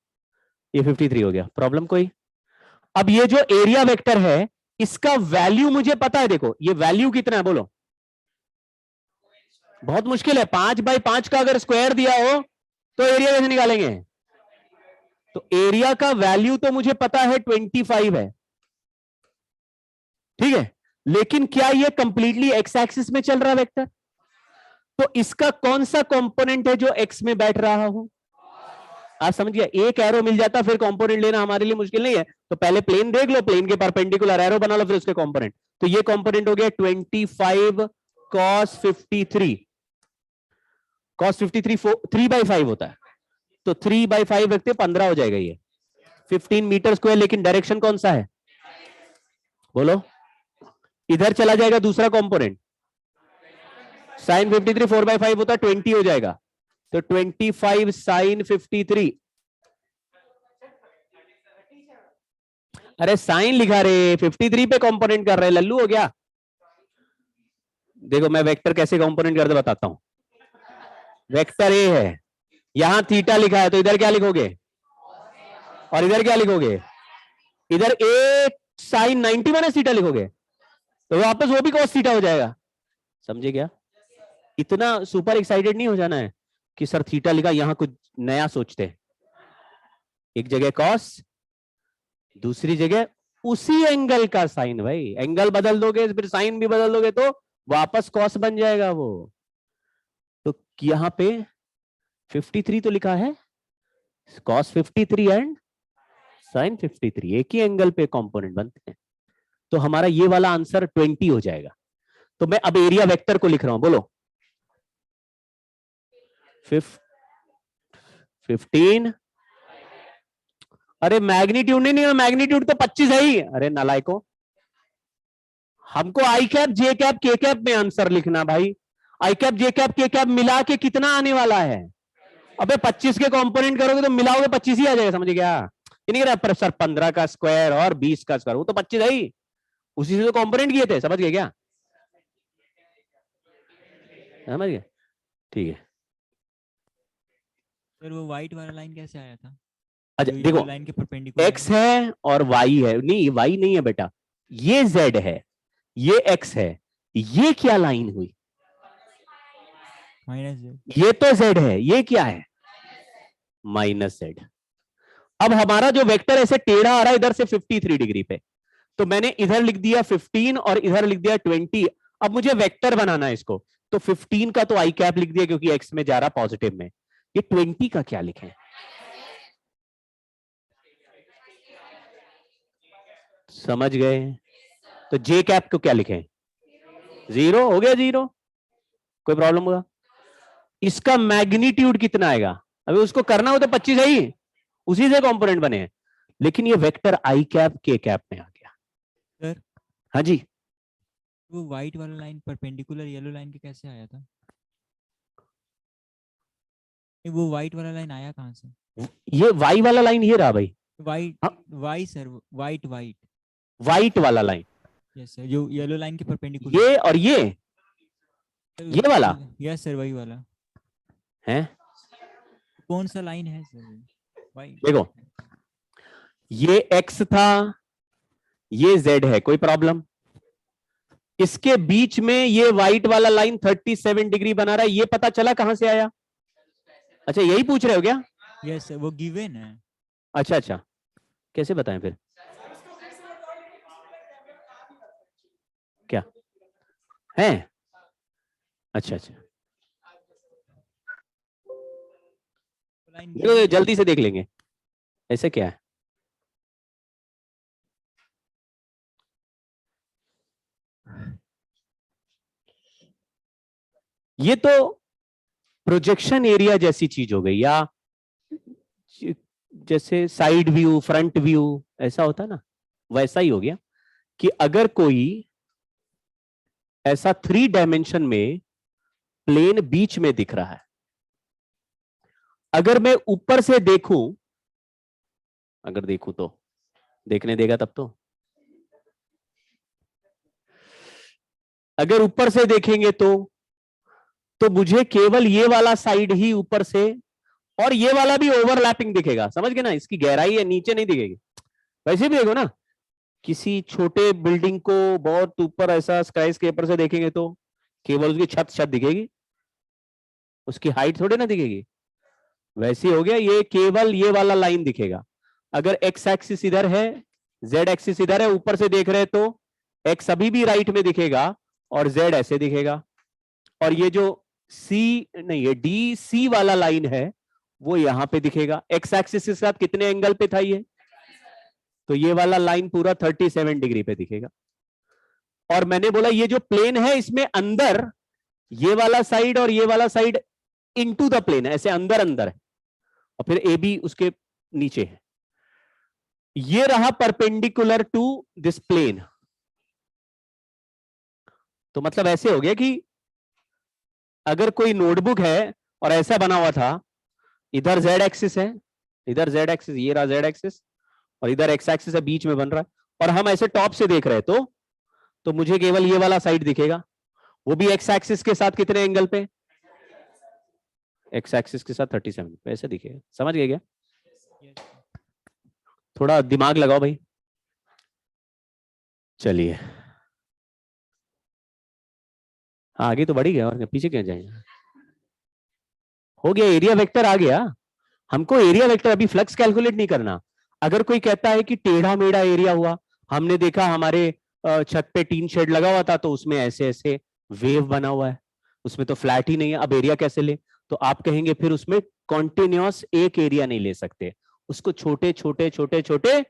ये 53 हो गया। प्रॉब्लम कोई? अब ये जो एरिया वेक्टर है इसका वैल्यू मुझे पता है। देखो ये वैल्यू कितना है बोलो। बहुत मुश्किल है, 5x5 का अगर स्क्वायर दिया हो तो एरिया कैसे निकालेंगे? तो एरिया का वैल्यू तो मुझे पता है 25 है, ठीक है, लेकिन क्या ये कंप्लीटली एक्स एक्सिस में चल रहा है वेक्टर? तो इसका कौन सा कंपोनेंट है जो एक्स में बैठ रहा हो? आप समझ गया, एक एरो मिल जाता फिर कंपोनेंट लेना हमारे लिए मुश्किल नहीं है। तो पहले प्लेन देख लो, प्लेन के परपेंडिकुलर एरो बना लो, फिर उसके कंपोनेंट। तो ये कंपोनेंट हो गया 25 cos 53। cos 53 3/5 होता है, तो 3/5 रखते 15 हो जाएगा ये 15 मीटर स्क्वायर। लेकिन डायरेक्शन कौन सा है बोलो? इधर चला जाएगा दूसरा कंपोनेंट, sin 53 4/5 होता है 20 हो जाएगा, तो 25 sin 53। अरे साइन लिखा रे, 53 पे कंपोनेंट कर रहे, लल्लू हो गया। देखो मैं वेक्टर कैसे कंपोनेंट करते बताता हूं। वेक्टर ए है, यहां थीटा लिखा है, तो इधर क्या लिखोगे? और इधर क्या लिखोगे? इधर ए साइन 90 माइनस थीटा लिखोगे, तो वापस वो भी cos थीटा हो जाएगा। समझे क्या? इतना सुपर एक्साइटेड नहीं हो जाना है कि सर थीटा लिखा, यहां कुछ नया सोचते हैं। एक जगह cos, दूसरी जगह उसी एंगल का साइन। भाई एंगल बदल दोगे फिर साइन भी बदल दोगे तो वापस cos बन जाएगा वो। तो यहां पे 53 तो लिखा है, cos 53 एंड sin 53 एक ही एंगल पे कंपोनेंट बनते हैं, तो हमारा ये वाला आंसर 20 हो जाएगा। तो मैं अब एरिया वेक्टर को लिख रहा हूं, बोलो 15। अरे मैग्नीट्यूड नहीं, मैग्नीट्यूड तो 25 है ही। अरे नालायको, हमको आई कैप जे कैप के कैप में आंसर लिखना भाई। आई कैप जे कैप के कैप मिला के कितना आने वाला है? अबे 25 के कंपोनेंट करोगे तो मिलाओगे 25 ही आ जाएगा, समझ गया? ये नहीं कह रहा सर 15 का स्क्वायर और 20 का स्क्वायर, वो तो 25 है ही, उसी से तो कंपोनेंट किए थे, समझ गए क्या? समझ गए, ठीक है। सर वो व्हाइट वाला लाइन कैसे आया था? अच्छा जो देखो, लाइन के परपेंडिकुलर x है और y है, नहीं y नहीं है बेटा, ये z है, ये x है, ये क्या लाइन हुई? माइनस ये तो z है, ये क्या है? Minus z। अब हमारा जो वेक्टर ऐसे टेढ़ा आ रहा है इधर से 53 डिग्री पे, तो मैंने इधर लिख दिया 15 और इधर लिख दिया 20। अब मुझे वेक्टर बनाना है इसको, तो 15 का तो आई कैप लिख दिया क्योंकि x में जा रहा पॉजिटिव में। ये 20 का क्या लिखें? समझ गए? तो जे कैप को क्या लिखें? 0 हो गया, 0। कोई प्रॉब्लम होगा? इसका मैग्नीट्यूड कितना आएगा? अभी उसको करना हो तो 25 है ही, उसी से कंपोनेंट बने हैं, लेकिन ये वेक्टर आई कैप के कैप में आ गया। सर हाँ जी, वो व्हाइट वाला लाइन परपेंडिकुलर येलो लाइन के कैसे आया था? वो व्हाइट वाला लाइन आया कहाँ से? ये वाई वाला लाइन ये रहा भाई, व्हाइट हाँ? Why sir, white white white वाला लाइन, यस सर, जो येलो लाइन के परपेंडिकुलर। ये और ये वाला यस सर, वही वाला है। कौन सा लाइन है सर? व्हाइट। देखो ये x था, ये z है, कोई प्रॉब्लम? इसके बीच में ये व्हाइट वाला लाइन 37 डिग्री बना रहा है, ये पता चला कहां से आया? अच्छा यही पूछ रहे हो क्या? यस सर, वो गिवन है। अच्छा अच्छा, कैसे बताएं फिर? क्या है? अच्छा अच्छा, लाइन जल्दी से देख लेंगे ऐसे क्या है। ये तो प्रोजेक्शन एरिया जैसी चीज हो गई, या जैसे साइड व्यू फ्रंट व्यू ऐसा होता है ना, वैसा ही हो गया कि अगर कोई ऐसा 3 डायमेंशन में प्लेन बीच में दिख रहा है, अगर मैं ऊपर से देखूं, अगर देखूं तो देखने देगा तब तो अगर ऊपर से देखेंगे तो मुझे केवल ये वाला साइड ही ऊपर से और ये वाला भी ओवरलैपिंग दिखेगा, समझ गए ना, इसकी गहराई है नीचे नहीं दिखेगी। वैसे भी देखो ना, किसी छोटे बिल्डिंग को बहुत ऊपर ऐसा स्काई स्केपर से देखेंगे तो केवल उसकी छत दिखेगी, उसकी हाइट थोड़ी ना दिखेगी। वैसे हो गया, ये केवल ये वाला लाइन दिखेगा। अगर एक्स एक्सिस इधर है, जेड एक्सिस इधर है, ऊपर से देख रहे हैं तो एक्स अभी भी राइट में दिखेगा और जेड ऐसे दिखेगा। और ये जो सी नहीं, ये डी सी वाला लाइन है वो यहां पे दिखेगा। एक्स एक्सिस के साथ कितने एंगल पे था ये, तो ये वाला लाइन पूरा 37 डिग्री पे दिखेगा। और मैंने बोला ये जो प्लेन है इसमें अंदर ये वाला साइड और ये वाला साइड इनटू द प्लेन है, ऐसे अंदर अंदर है, और फिर ए बी उसके नीचे है। ये रहा परपेंडिकुलर टू दिस प्लेन। तो मतलब ऐसे हो गया कि अगर कोई नोटबुक है और ऐसा बना हुआ था, इधर जेड एक्सिस है, इधर जेड एक्सिस, ये रहा जेड एक्सिस, और इधर एक्स एक्सिस है, बीच में बन रहा है, और हम ऐसे टॉप से देख रहे हैं तो मुझे केवल ये वाला साइड दिखेगा, वो भी एक्स एक्सिस के साथ कितने एंगल पे, एक्स एक्सिस के साथ 37 पे ऐसे दिखेगा। समझ गए क्या? थोड़ा दिमाग लगाओ भाई। चलिए आगे तो बढ़ ही गया, और पीछे क्यों जाएंगे? हो गया, एरिया वेक्टर आ गया। हमको एरिया वेक्टर, अभी फ्लक्स कैलकुलेट नहीं करना। अगर कोई कहता है कि टेढ़ा मेढ़ा एरिया हुआ, हमने देखा हमारे छत पे टीन शेड लगा हुआ था तो उसमें ऐसे ऐसे वेव बना हुआ है, उसमें तो फ्लैट ही नहीं है, अब एरिया कैसे ले? तो आप कहेंगे फिर उसमें कॉन्टिन्यूअस एक एरिया नहीं ले सकते, उसको छोटे छोटे छोटे छोटे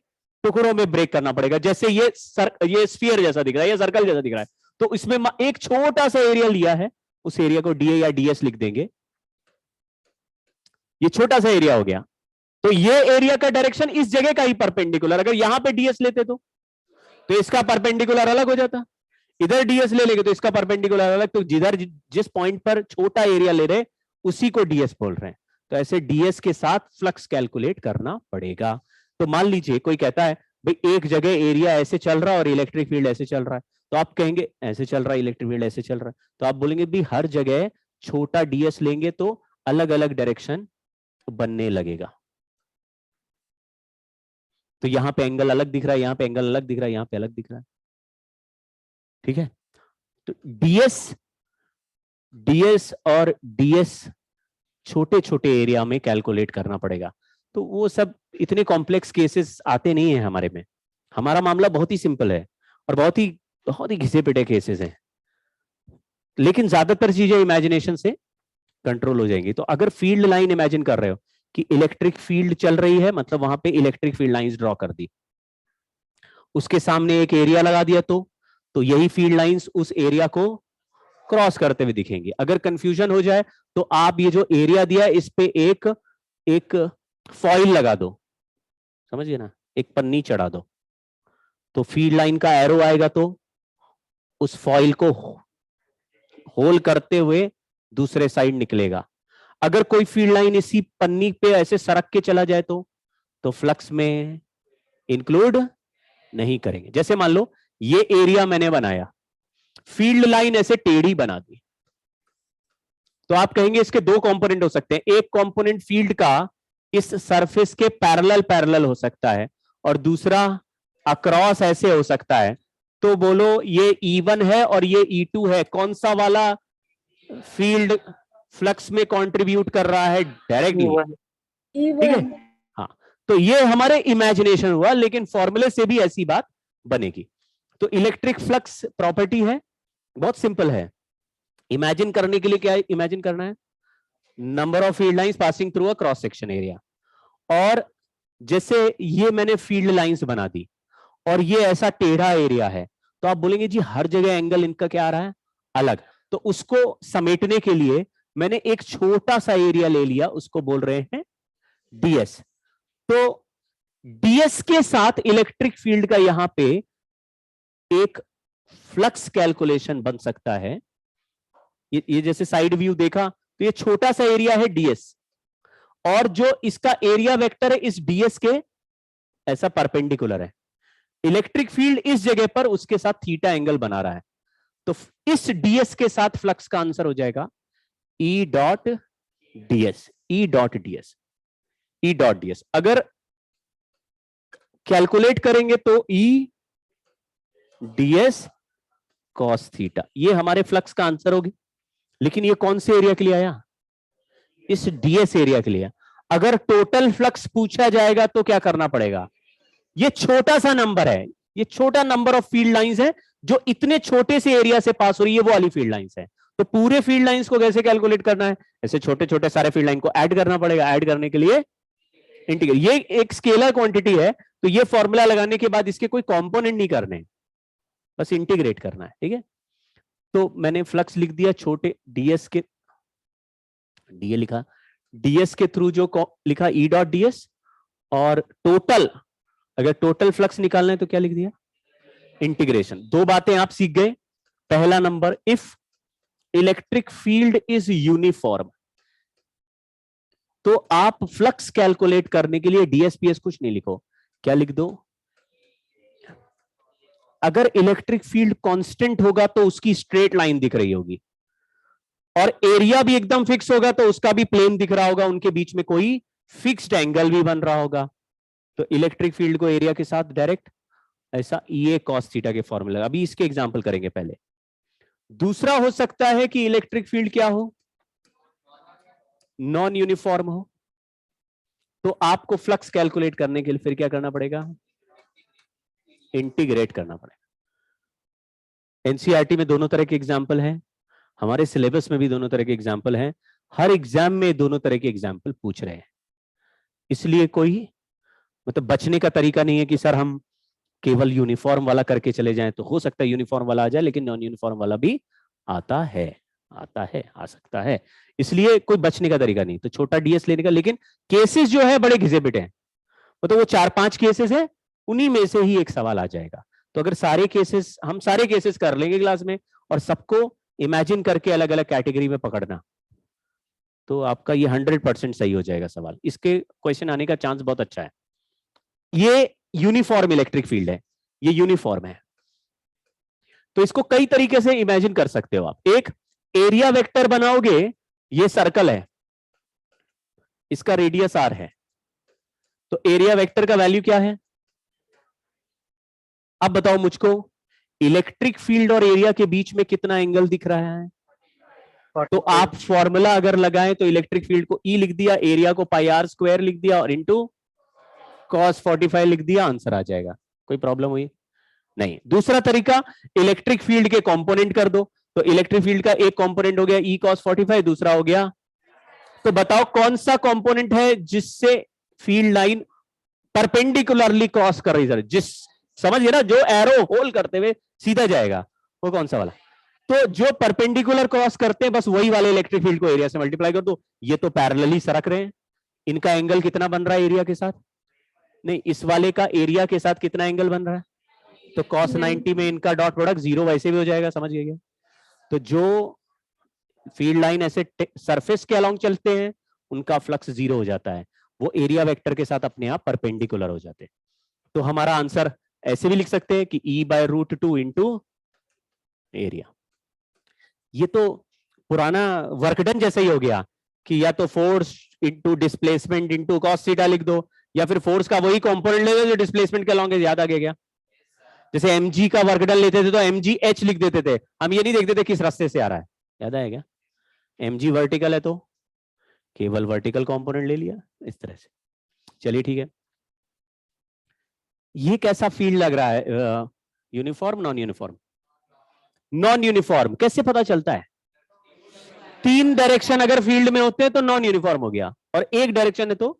टुकड़ों में ब्रेक करना पड़ेगा। जैसे ये स्फीयर जैसा दिख रहा है, ये सर्कल जैसा दिख रहा है, तो इसमें एक छोटा सा एरिया लिया है, उस एरिया को डीए या डीएस लिख देंगे। ये छोटा सा एरिया हो गया, तो ये एरिया का डायरेक्शन इस जगह का ही परपेंडिकुलर, अगर यहां पे डीएस लेते तो इसका परपेंडिकुलर अलग हो जाता। इधर डीएस ले लेंगे तो इसका परपेंडिकुलर अलग, तो जिधर जिस पॉइंट पर छोटा एरिया ले रहे उसी को डीएस बोल रहे हैं। तो ऐसे डीएस के साथ फ्लक्स कैलकुलेट करना पड़ेगा। तो मान लीजिए कोई कहता है भाई एक जगह एरिया ऐसे चल रहा है और इलेक्ट्रिक फील्ड ऐसे चल रहा है, तो आप कहेंगे ऐसे चल रहा है, इलेक्ट्रिक फील्ड ऐसे चल रहा है, तो आप बोलेंगे भी हर जगह छोटा डीएस लेंगे तो अलग अलग डायरेक्शन बनने लगेगा। तो यहां पे एंगल अलग दिख रहा है, यहां पे एंगल अलग दिख रहा है, यहां पे अलग दिख रहा है, ठीक है। तो डीएस और डीएस छोटे छोटे एरिया में कैलकुलेट करना पड़ेगा। तो वो सब इतने कॉम्प्लेक्स केसेस आते नहीं है हमारे में, हमारा मामला बहुत ही सिंपल है और बहुत ही घिसे पिटे केसेस हैं, लेकिन ज्यादातर चीजें इमेजिनेशन से कंट्रोल हो जाएंगी। तो अगर फील्ड लाइन इमेजिन कर रहे हो कि इलेक्ट्रिक फील्ड चल रही है, मतलब वहां पे इलेक्ट्रिक फील्ड लाइंस ड्रॉ कर दी, उसके सामने एक एरिया लगा दिया, तो यही फील्ड लाइंस उस एरिया को क्रॉस करते हुए दिखेंगे। अगर कंफ्यूजन हो जाए तो आप ये जो एरिया दिया इस पे एक फॉइल लगा दो, समझिए ना, एक पन्नी चढ़ा दो, तो फील्ड लाइन का एरो आएगा तो उस फॉइल को होल करते हुए दूसरे साइड निकलेगा। अगर कोई फील्ड लाइन इसी पन्नी पे ऐसे सरक के चला जाए तो फ्लक्स में इंक्लूड नहीं करेंगे। जैसे मान लो ये एरिया मैंने बनाया, फील्ड लाइन ऐसे टेढ़ी बना दी, तो आप कहेंगे इसके दो कंपोनेंट हो सकते हैं, एक कंपोनेंट फील्ड का इस सरफेस के पैरेलल हो सकता है और दूसरा अक्रॉस ऐसे हो सकता है। तो बोलो ये E1 है और ये E2 है, कौन सा वाला फील्ड फ्लक्स में कंट्रीब्यूट कर रहा है डायरेक्टली? ठीक है, हाँ। तो ये हमारे इमेजिनेशन हुआ, लेकिन फॉर्मूले से भी ऐसी बात बनेगी। तो इलेक्ट्रिक फ्लक्स प्रॉपर्टी है, बहुत सिंपल है। इमेजिन करने के लिए क्या इमेजिन करना है? Number of field lines passing through a cross section area. और जैसे ये मैंने फील्ड लाइंस बना दी और ये ऐसा टेढ़ा एरिया है, तो आप बोलेंगे जी हर जगह एंगल इनका क्या आ रहा है? अलग। तो उसको समेटने के लिए मैंने एक छोटा सा एरिया ले लिया, उसको बोल रहे हैं डीएस। तो डीएस के साथ इलेक्ट्रिक फील्ड का यहां पे एक फ्लक्स कैलकुलेशन बन सकता है। ये जैसे साइड व्यू देखा तो ये छोटा सा एरिया है डीएस, और जो इसका एरिया वेक्टर है इस डीएस के ऐसा परपेंडिकुलर है। इलेक्ट्रिक फील्ड इस जगह पर उसके साथ थीटा एंगल बना रहा है, तो इस डीएस के साथ फ्लक्स का आंसर हो जाएगा E dot DS. E dot DS, E dot DS अगर कैलकुलेट करेंगे तो ई डीएस कॉस थीटा, ये हमारे फ्लक्स का आंसर होगी। लेकिन ये कौन से एरिया के लिए आया? इस डीएस एरिया के लिए। अगर टोटल फ्लक्स पूछा जाएगा तो क्या करना पड़ेगा? ये छोटा सा नंबर है, ये छोटा नंबर ऑफ फील्ड लाइंस है जो इतने छोटे से एरिया से पास हो रही है, वो वाली फील्ड लाइंस है। तो पूरे फील्ड लाइंस को कैसे कैलकुलेट करना है? ऐसे छोटे छोटे सारे फील्ड लाइन को ऐड करना पड़ेगा। ऐड करने के लिए इंटीग्रल, ये एक स्केलर क्वांटिटी है, तो ये फॉर्मूला लगाने के बाद इसके कोई कंपोनेंट नहीं करने, बस इंटीग्रेट करना है। ठीक है, तो मैंने फ्लक्स लिख दिया छोटे डीएस के, डीए लिखा, डीएस के थ्रू जो लिखा ई डॉट डीएस, और टोटल, अगर टोटल फ्लक्स निकालना है तो क्या लिख दिया? इंटीग्रेशन। दो बातें आप सीख गए। पहला number, if electric field is uniform, तो आप फ्लक्स कैलकुलेट करने के लिए डीएसपीएस कुछ नहीं लिखो, क्या लिख दो? अगर इलेक्ट्रिक फील्ड कांस्टेंट होगा तो उसकी स्ट्रेट लाइन दिख रही होगी, और एरिया भी एकदम फिक्स होगा तो उसका भी प्लेन दिख रहा होगा, उनके बीच में कोई फिक्स्ड एंगल भी बन रहा होगा। तो इलेक्ट्रिक फील्ड को एरिया के साथ डायरेक्ट ऐसा ई कॉस थीटा के फॉर्मूला। अभी इसके एग्जांपल करेंगे पहले। दूसरा हो सकता है कि इलेक्ट्रिक फील्ड क्या हो? नॉन यूनिफॉर्म हो, तो आपको फ्लक्स कैलकुलेट करने के लिए फिर क्या करना पड़ेगा? इंटीग्रेट करना पड़ेगा। एनसीईआरटी में दोनों तरह के एग्जाम्पल हैं, हमारे सिलेबस में भी दोनों तरह के एग्जाम्पल हैं, हर एग्जाम में दोनों तरह के एग्जाम्पल पूछ रहे हैं। इसलिए कोई मतलब बचने का तरीका नहीं है कि सर हम केवल यूनिफॉर्म वाला करके चले जाएं। तो हो सकता है यूनिफॉर्म वाला आ जाए, लेकिन नॉन यूनिफॉर्म वाला भी आता है, आ सकता है। इसलिए कोई बचने का तरीका नहीं। तो छोटा डीएस लेने का, लेकिन केसेस जो है बड़े घिसे-पिटे हैं, मतलब वो 4-5 केसेस है, उन्हीं में से ही एक सवाल आ जाएगा। तो अगर सारे केसेस, हम सारे केसेस कर लेंगे क्लास में, और सबको इमेजिन करके अलग अलग कैटेगरी में पकड़ना, तो आपका ये 100% सही हो जाएगा सवाल। इसके क्वेश्चन आने का चांस बहुत अच्छा है। ये यूनिफॉर्म इलेक्ट्रिक फील्ड है, ये यूनिफॉर्म है, तो इसको कई तरीके से इमेजिन कर सकते हो आप। एक, एरिया वेक्टर बनाओगे, ये सर्कल है, इसका रेडियस आर है, तो एरिया वेक्टर का वैल्यू क्या है? अब बताओ मुझको, इलेक्ट्रिक फील्ड और एरिया के बीच में कितना एंगल दिख रहा है? तो आप फॉर्मूला अगर लगाएं तो इलेक्ट्रिक फील्ड को ई लिख दिया, एरिया को पाई आर स्क्वायर लिख दिया, और इंटू cos 45 लिख दिया, आंसर आ जाएगा। कोई प्रॉब्लम हुई? नहीं। दूसरा तरीका, इलेक्ट्रिक फील्ड के कंपोनेंट कर दो, तो इलेक्ट्रिक फील्ड का एक कंपोनेंट हो गया ई cos 45, दूसरा हो गया, तो बताओ कौन सा कंपोनेंट है जिससे फील्ड लाइन परपेंडिकुलरली क्रॉस कर रही है? जिस, समझ गए ना, जो एरो होल करते हुए सीधा जाएगा, वो कौन सा वाला? तो जो परपेंडिकुलर क्रॉस करते हैं बस वही वाले इलेक्ट्रिक फील्ड को एरिया से मल्टीप्लाई कर दो। ये तो पैरेलली सरक रहे हैं, इनका एंगल कितना बन रहा है एरिया के साथ? नहीं, इस वाले का एरिया के साथ कितना एंगल बन रहा है? तो cos 90 में इनका डॉट प्रोडक्ट 0 वैसे भी हो जाएगा, समझ गए क्या? तो जो फील्ड लाइन ऐसे सरफेस के अलोंग चलते हैं उनका फ्लक्स 0 हो जाता है, वो एरिया वेक्टर के साथ अपने आप परपेंडिकुलर हो जाते हैं। तो हमारा आंसर ऐसे भी लिख सकते हैं कि E/√2 इंटू एरिया। ये तो पुराना वर्कडन जैसा ही हो गया कि या तो force into displacement into cos theta लिख दो, या फिर फोर्स का वही कंपोनेंट ले दो जो डिस्प्लेसमेंट के अलोंग है। याद आ गया क्या? जैसे mg का वर्कडन लेते थे तो mgh लिख देते थे, हम ये नहीं देखते थे किस रास्ते से आ रहा है। याद आएगा? mg वर्टिकल है तो केवल वर्टिकल कंपोनेंट ले लिया, इस तरह से। चलिए ठीक है। ये कैसा फील्ड लग रहा है? Uniform, non uniform? Non uniform. कैसे पता चलता है? 3 डायरेक्शन अगर फील्ड में होते हैं तो नॉन यूनिफॉर्म हो गया, और एक डायरेक्शन है तो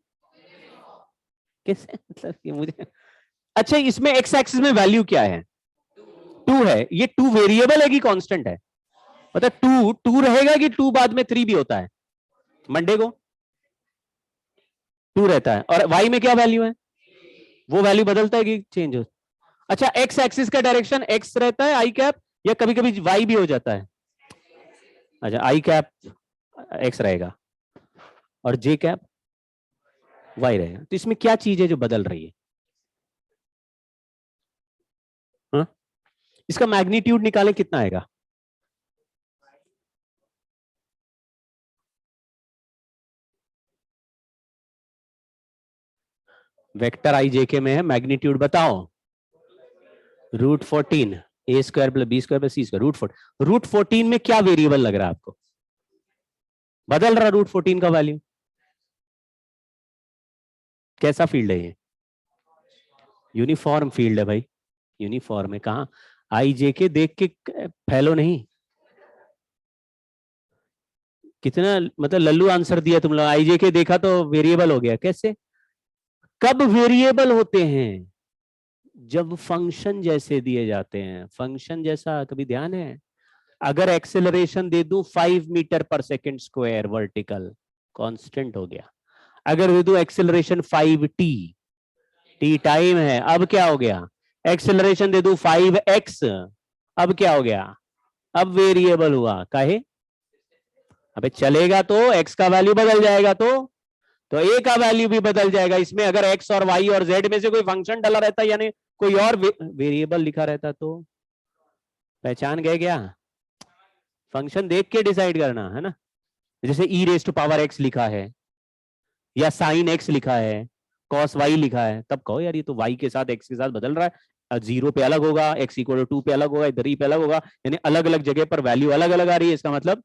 कैसे? मतलब ये मुझे, अच्छा इसमें एक्स एक्सिस में वैल्यू क्या है? 2 है। ये 2 वेरिएबल है कि कांस्टेंट है? मतलब 2 रहेगा कि 2 बाद में 3 भी होता है? मंडे को 2 रहता है, और वाई में क्या वैल्यू है? वो वैल्यू बदलता है कि चेंज हो? अच्छा, एक्स एक्सिस का डायरेक्शन एक्स रहता है आई कैप, या कभी कभी वाई भी हो जाता है? अच्छा, आई कैप एक्स रहेगा और जे कैप वाई रहेगा। तो इसमें क्या चीज है जो बदल रही है? हाँ? इसका मैग्नीट्यूड निकाले, कितना आएगा? वेक्टर आई जे के में है, मैग्नीट्यूड बताओ, √14 a square plus b square plus c square, √14 में क्या वेरिएबल लग रहा है आपको? बदल रहा √14 का वैल्यू? कैसा फील्ड है ये? यूनिफॉर्म फील्ड है भाई, यूनिफॉर्म है। कहा आई जे के देख के फैलो नहीं। कितना मतलब लल्लू आंसर दिया तुम लोग, आई जे के देखा तो वेरिएबल हो गया। कैसे? कब वेरिएबल होते हैं? जब फंक्शन जैसे दिए जाते हैं। फंक्शन जैसा कभी ध्यान है? अगर एक्सेलरेशन दे दूं 5 मीटर पर सेकेंड स्क्वायर वर्टिकल, कांस्टेंट हो गया। अगर दे दूं एक्सेलरेशन 5t, टी टाइम है, अब क्या हो गया? एक्सेलरेशन दे दूं 5x, अब क्या हो गया? अब वेरिएबल हुआ। काहे? अबे चलेगा तो x का वैल्यू बदल जाएगा, तो a का वैल्यू भी बदल जाएगा। इसमें अगर x और y और z में से कोई फंक्शन डला रहता, यानी कोई और वेरिएबल लिखा रहता, तो पहचान गए क्या? फंक्शन देख के डिसाइड करना है ना। जैसे e⁻x लिखा है या sin x लिखा है, cos y लिखा है, तब कहो यार ये तो y के साथ x के साथ बदल रहा है, 0 पे अलग होगा, x = 2 पे अलग होगा, इधर ही पे अलग होगा, यानी अलग अलग जगह पर वैल्यू अलग अलग आ रही है, इसका मतलब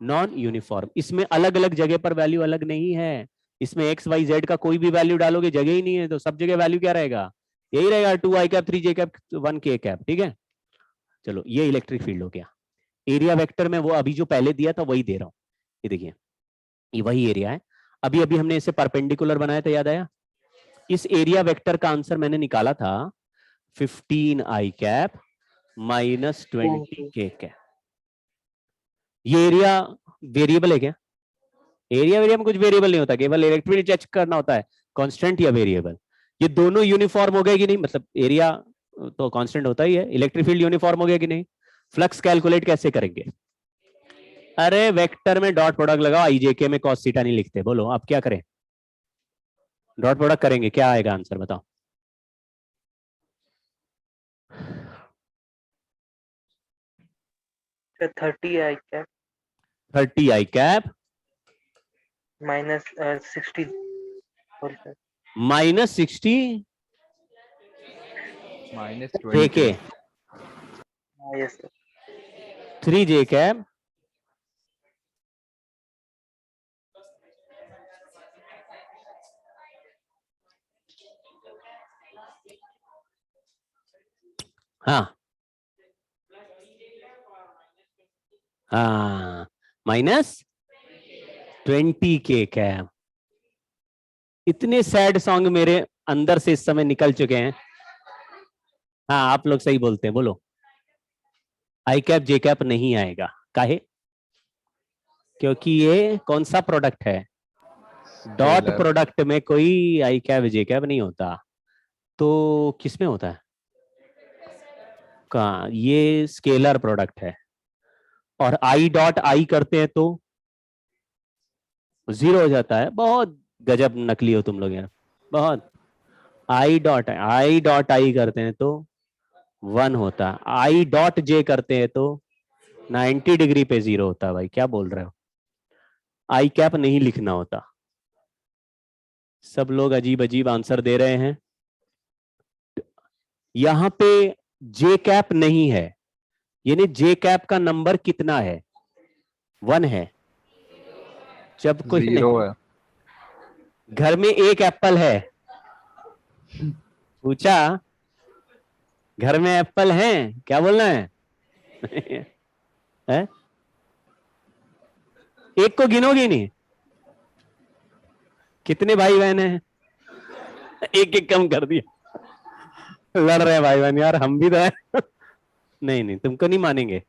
नॉन यूनिफॉर्म। इसमें अलग अलग जगह पर वैल्यू अलग नहीं है। इसमें x y z का कोई भी वैल्यू डालोगे जगह ही नहीं है, तो सब जगह वैल्यू क्या रहेगा? यही रहेगा, 2i cap 3j cap 1k cap. ठीक है, चलो ये इलेक्ट्रिक फील्ड हो गया। एरिया वेक्टर में वो अभी जो पहले दिया था वही दे रहा हूं, ये देखिए, ये वही एरिया है। अभी अभी हमने इसे परपेंडिकुलर बनाया था, याद आया? इस एरिया वेक्टर का आंसर मैंने निकाला था 15i cap minus 20k cap. ये एरिया वेरिएबल है क्या? एरिया वेरिएबल में कुछ वेरिएबल नहीं होता, केवल इलेक्ट्रिक फील्ड चेक करना होता है, कांस्टेंट या वेरिएबल। ये दोनों यूनिफॉर्म हो गए कि नहीं? मतलब एरिया तो कांस्टेंट होता ही है, इलेक्ट्रिक फील्ड यूनिफॉर्म हो गया कि नहीं? फ्लक्स कैलकुलेट कैसे करेंगे? अरे वेक्टर में डॉट प्रोडक्ट लगाओ, आईजेके में कॉस थीटा नहीं लिखते। बोलो अब क्या करें? डॉट प्रोडक्ट करेंगे, क्या आएगा आंसर बताओ? $30i cap 30i cap minus 60 minus 60 -20 जेके यस सर 3j कैप हाँ हाँ -20k कैप। इतने सैड सॉन्ग मेरे अंदर से इस समय निकल चुके हैं। हाँ आप लोग सही बोलते हैं, बोलो आई कैप जे कैप नहीं आएगा। काहे? क्योंकि ये कौन सा प्रोडक्ट है? Dot scalar. प्रोडक्ट में कोई आई कैप जे कैप नहीं होता। तो किसमें होता है? कहाँ? ये स्केलर प्रोडक्ट है, और आई डॉट आई करते हैं तो 0 हो जाता है। बहुत गजब नकली हो तुम लोग यार, बहुत। आई डॉट आई करते हैं तो 1 होता है, आई डॉट जे करते हैं तो 90 डिग्री पे 0 होता है। भाई क्या बोल रहे हो? आई कैप नहीं लिखना होता। सब लोग अजीब अजीब आंसर दे रहे हैं। यहां पे जे कैप नहीं है, यानी जे कैप का नंबर कितना है? 1 है। जब कोई 0 है। घर में एक एप्पल है, पूछा घर में एप्पल हैं, क्या बोलना है? है? एक को गिनोगी नहीं? कितने भाई बहन हैं? एक एक कम कर दिया। लड़ रहे हैं भाई बहन यार, हम भी तो हैं। नहीं नहीं तुमको नहीं मानेंगे।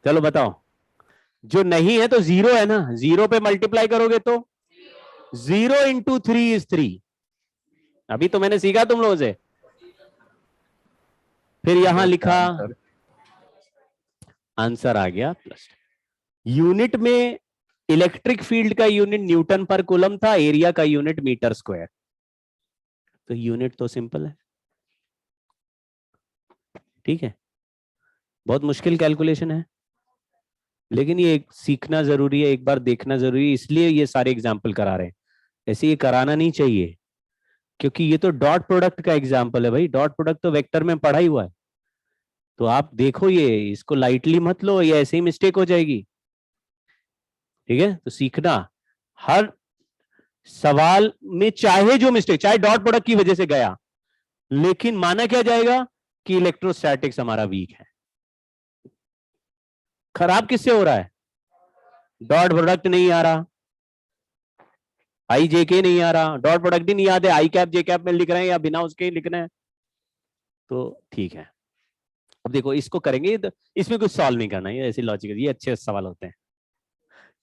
चलो बताओ, जो नहीं है तो 0 है ना, 0 पे मल्टीप्लाई करोगे तो 0 × 3 = 3। अभी तो मैंने सीखा तुम लोगों से। फिर यहां लिखा, आंसर आ गया प्लस। यूनिट में इलेक्ट्रिक फील्ड का यूनिट न्यूटन पर कूलम था, एरिया का यूनिट मीटर स्क्वायर। तो यूनिट तो सिंपल है। ठीक है, बहुत मुश्किल कैलकुलेशन है, लेकिन ये सीखना जरूरी है, एक बार देखना जरूरी है, इसलिए ये सारे एग्जाम्पल करा रहे हैं। ऐसे ये कराना नहीं चाहिए, क्योंकि ये तो डॉट प्रोडक्ट का एग्जाम्पल है भाई, डॉट प्रोडक्ट तो वेक्टर में पढ़ा ही हुआ है। तो आप देखो, ये इसको लाइटली मत लो, ये ऐसे ही मिस्टेक हो जाएगी। ठीक है, तो सीखना हर सवाल में, चाहे जो मिस्टेक, चाहे डॉट प्रोडक्ट की वजह से गया, लेकिन माना क्या जाएगा कि इलेक्ट्रोस्टैटिक्स हमारा वीक है। खराब किससे हो रहा है? डॉट प्रोडक्ट नहीं आ रहा, आई जे के नहीं आ रहा, डॉट प्रोडक्ट ही नहीं याद है, आई कैप जे कैप में लिख रहे हैं या बिना उसके ही लिख रहे हैं। तो ठीक है, अब देखो इसको करेंगे, तो इसमें कुछ सॉल्व नहीं करना, ये ऐसे लॉजिकल, ये अच्छे सवाल होते हैं,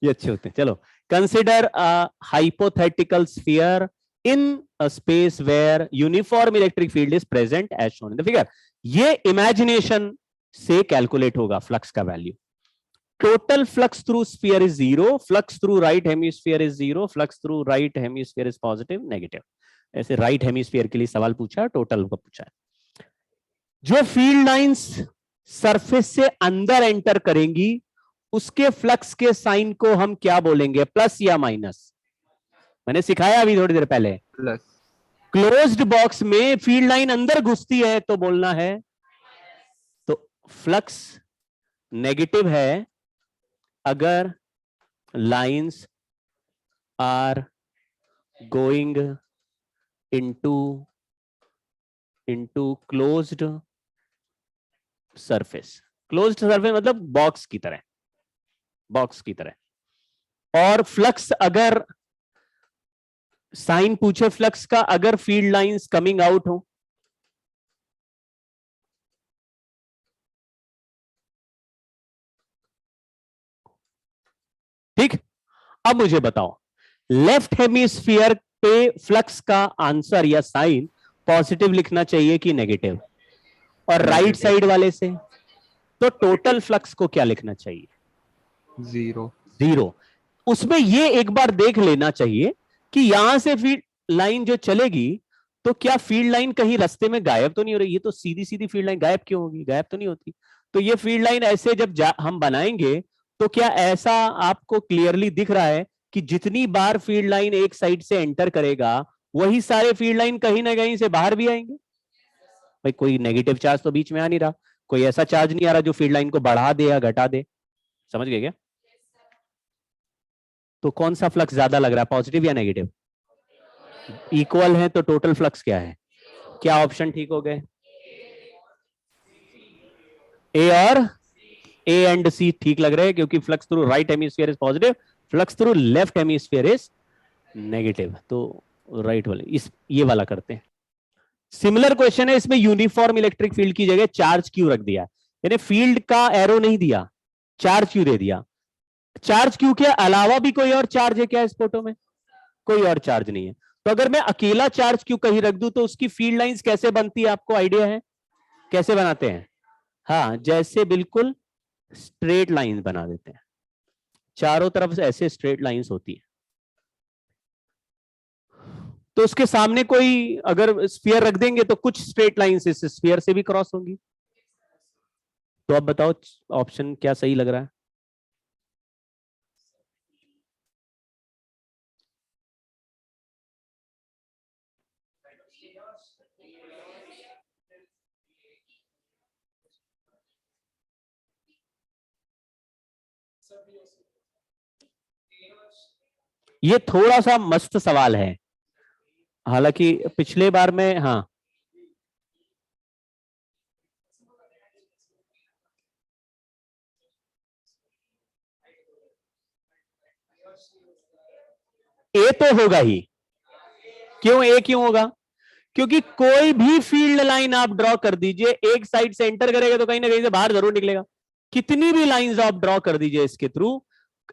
ये अच्छे होते हैं। चलो, consider a hypothetical sphere in a space where uniform electric field is present as shown in the figure. ये इमेजिनेशन से कैलकुलेट होगा फ्लक्स का value. Total flux through sphere is 0, flux through right hemisphere is 0, flux through right hemisphere is positive negative. ऐसे राइट हेमिस्फीयर के लिए सवाल पूछा, टोटल का पूछा है। जो फील्ड लाइंस सरफेस से अंदर एंटर करेंगी उसके फ्लक्स के साइन को हम क्या बोलेंगे, प्लस या माइनस? मैंने सिखाया अभी थोड़ी देर पहले। प्लस। क्लोज्ड बॉक्स में फील्ड लाइन अंदर घुसती है तो बोलना है, तो फ्लक्स नेगेटिव है अगर lines are going into closed surface. Closed surface मतलब बॉक्स की तरह, बॉक्स की तरह। और फ्लक्स, अगर साइन पूछे फ्लक्स का, अगर फील्ड लाइंस कमिंग आउट हो, ठीक। अब मुझे बताओ, लेफ्ट हेमिस्फीयर पे फ्लक्स का आंसर या साइन पॉजिटिव लिखना चाहिए कि नेगेटिव? और राइट साइड वाले से तो टोटल फ्लक्स को क्या लिखना चाहिए? 0। उसमें ये एक बार देख लेना चाहिए कि यहां से फील्ड लाइन जो चलेगी, तो क्या फील्ड लाइन कहीं रास्ते में गायब तो नहीं हो रही? ये तो सीधी सीधी फील्ड लाइन, गायब क्यों होगी? गायब तो नहीं होती। तो ये फील्ड लाइन ऐसे जब हम बनाएंगे, तो क्या ऐसा आपको क्लियरली दिख रहा है कि जितनी बार फील्ड लाइन एक साइड से एंटर करेगा, वही सारे फील्ड लाइन कहीं ना कहीं से बाहर भी आएंगे? भाई कोई नेगेटिव चार्ज तो बीच में आ नहीं रहा, कोई ऐसा चार्ज नहीं आ रहा जो फील्ड लाइन को बढ़ा दे या घटा दे। समझ गए क्या? तो कौन सा फ्लक्स ज्यादा लग रहा है, पॉजिटिव या नेगेटिव? इक्वल है तो टोटल फ्लक्स क्या है? क्या ऑप्शन ठीक हो गए? ए और ए एंड सी ठीक लग रहे हैं, क्योंकि flux through right hemisphere is positive, flux through left hemisphere is negative. तो राइट वाले, इस ये वाला करते हैं। सिमिलर क्वेश्चन है, इसमें यूनिफॉर्म इलेक्ट्रिक फील्ड की जगह चार्ज क्यों रख दिया? यानी फील्ड का एरो नहीं दिया, चार्ज क्यों दे दिया? चार्ज क्यों के अलावा भी कोई और चार्ज है क्या इस फोटो में? कोई और चार्ज नहीं है। तो अगर मैं अकेला चार्ज क्यों कहीं रख दूं, तो उसकी फील्ड लाइंस कैसे बनती है, आपको आइडिया है कैसे बनाते हैं? हाँ, जैसे बिल्कुल स्ट्रेट लाइंस बना देते हैं, चारों तरफ से ऐसे स्ट्रेट लाइंस होती है। तो उसके सामने कोई अगर स्फीयर रख देंगे तो कुछ स्ट्रेट लाइंस इस स्फीयर से भी क्रॉस होंगी। तो अब बताओ ऑप्शन क्या सही लग रहा है? ये थोड़ा सा मस्त सवाल है, हालांकि पिछले बार में, हाँ ए तो होगा ही। क्यों ए क्यों होगा? क्योंकि कोई भी फील्ड लाइन आप ड्रॉ कर दीजिए, एक साइड से एंटर करेगा तो कहीं ना कहीं से बाहर जरूर निकलेगा। कितनी भी लाइंस आप ड्रॉ कर दीजिए इसके थ्रू,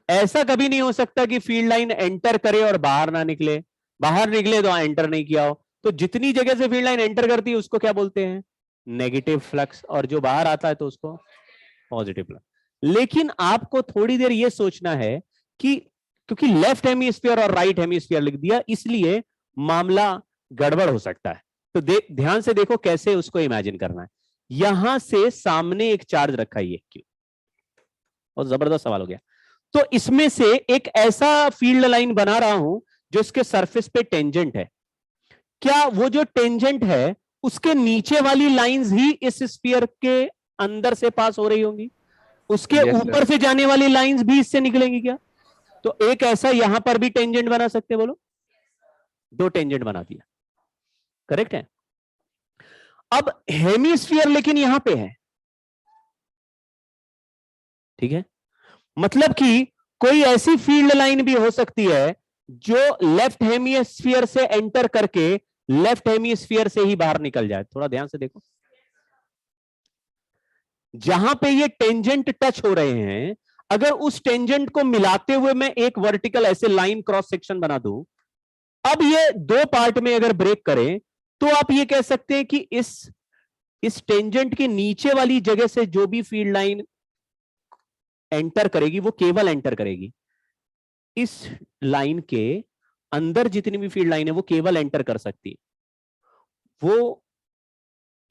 ऐसा कभी नहीं हो सकता कि फील्ड लाइन एंटर करे और बाहर ना निकले, बाहर निकले तो एंटर नहीं किया हो। तो जितनी जगह से फील्ड लाइन एंटर करती है उसको क्या बोलते हैं? नेगेटिव फ्लक्स, और जो बाहर आता है तो उसको पॉजिटिव फ्लक्स। लेकिन आपको थोड़ी देर ये सोचना है कि क्योंकि लेफ्ट हेमिस्फीयर और राइट हेमिस्फीयर लिख दिया, इसलिए मामला गड़बड़ हो सकता है। तो ध्यान से देखो कैसे उसको इमेजिन करना है। यहां से सामने एक चार्ज रखा है, ये क्यों? और जबरदस्त सवाल हो गया। तो इसमें से एक ऐसा फील्ड लाइन बना रहा हूं जो इसके सरफेस पे टेंजेंट है। क्या वो जो टेंजेंट है उसके नीचे वाली लाइंस ही इस स्फीयर के अंदर से पास हो रही होंगी, उसके Yes, sir. ऊपर से जाने वाली लाइंस भी इससे निकलेंगी क्या? तो एक ऐसा यहां पर भी टेंजेंट बना सकते, बोलो, 2 टेंजेंट बना दिया, करेक्ट है। अब हेमिस्फीयर लेकिन यहां पे है, ठीक है, मतलब कि कोई ऐसी फील्ड लाइन भी हो सकती है जो लेफ्ट हेमिस्फीयर से एंटर करके लेफ्ट हेमिस्फीयर से ही बाहर निकल जाए। थोड़ा ध्यान से देखो, जहां पे ये टेंजेंट टच हो रहे हैं, अगर उस टेंजेंट को मिलाते हुए मैं एक वर्टिकल ऐसे लाइन क्रॉस सेक्शन बना दूं, अब ये 2 पार्ट में अगर ब्रेक करें तो आप ये कह सकते हैं कि इस टेंजेंट के नीचे वाली जगह से जो भी फील्ड लाइन एंटर करेगी वो केवल एंटर करेगी, इस लाइन के अंदर जितनी भी फील्ड लाइन है वो केवल एंटर कर सकती है, वो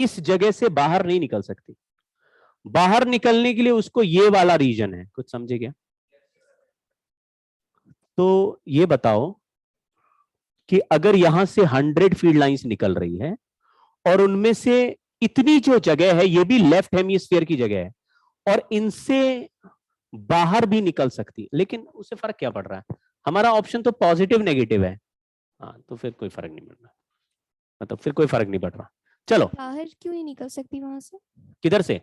इस जगह से बाहर नहीं निकल सकती। बाहर निकलने के लिए उसको ये वाला रीजन है, कुछ समझे क्या? तो ये बताओ कि अगर यहां से 100 फील्ड लाइंस निकल रही है और उनमें से इतनी जो जगह है ये भी लेफ्ट हेमिस्फीयर की जगह है और इनसे बाहर भी निकल सकती है, लेकिन उससे फर्क क्या पड़ रहा है? हमारा ऑप्शन तो पॉजिटिव नेगेटिव है, हाँ, तो फिर कोई फर्क नहीं पड़ रहा, मतलब फिर कोई फर्क नहीं पड़ रहा। चलो, बाहर क्यों नहीं निकल सकती वहां से? किधर से?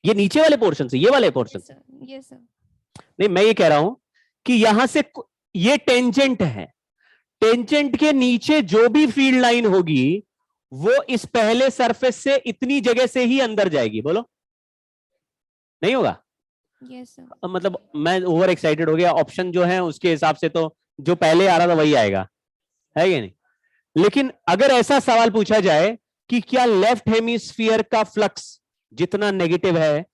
ये नीचे वाले पोर्शन से, ये वाले पोर्शन से? Yes sir. नहीं, मैं ये कह रहा हूं कि यहां से ये टेंजेंट है, टेंजेंट के नीचे जो भी फील्ड लाइन होगी वो इस पहले सरफेस से इतनी जगह से ही अंदर जाएगी, बोलो, नहीं होगा? Yes sir. मतलब मैं ओवर एक्साइटेड हो गया, ऑप्शन जो है उसके हिसाब से तो जो पहले आ रहा था वही आएगा, है या नहीं? लेकिन अगर ऐसा सवाल पूछा जाए कि क्या लेफ्ट हेमिस्फीयर का फ्लक्स जितना नेगेटिव है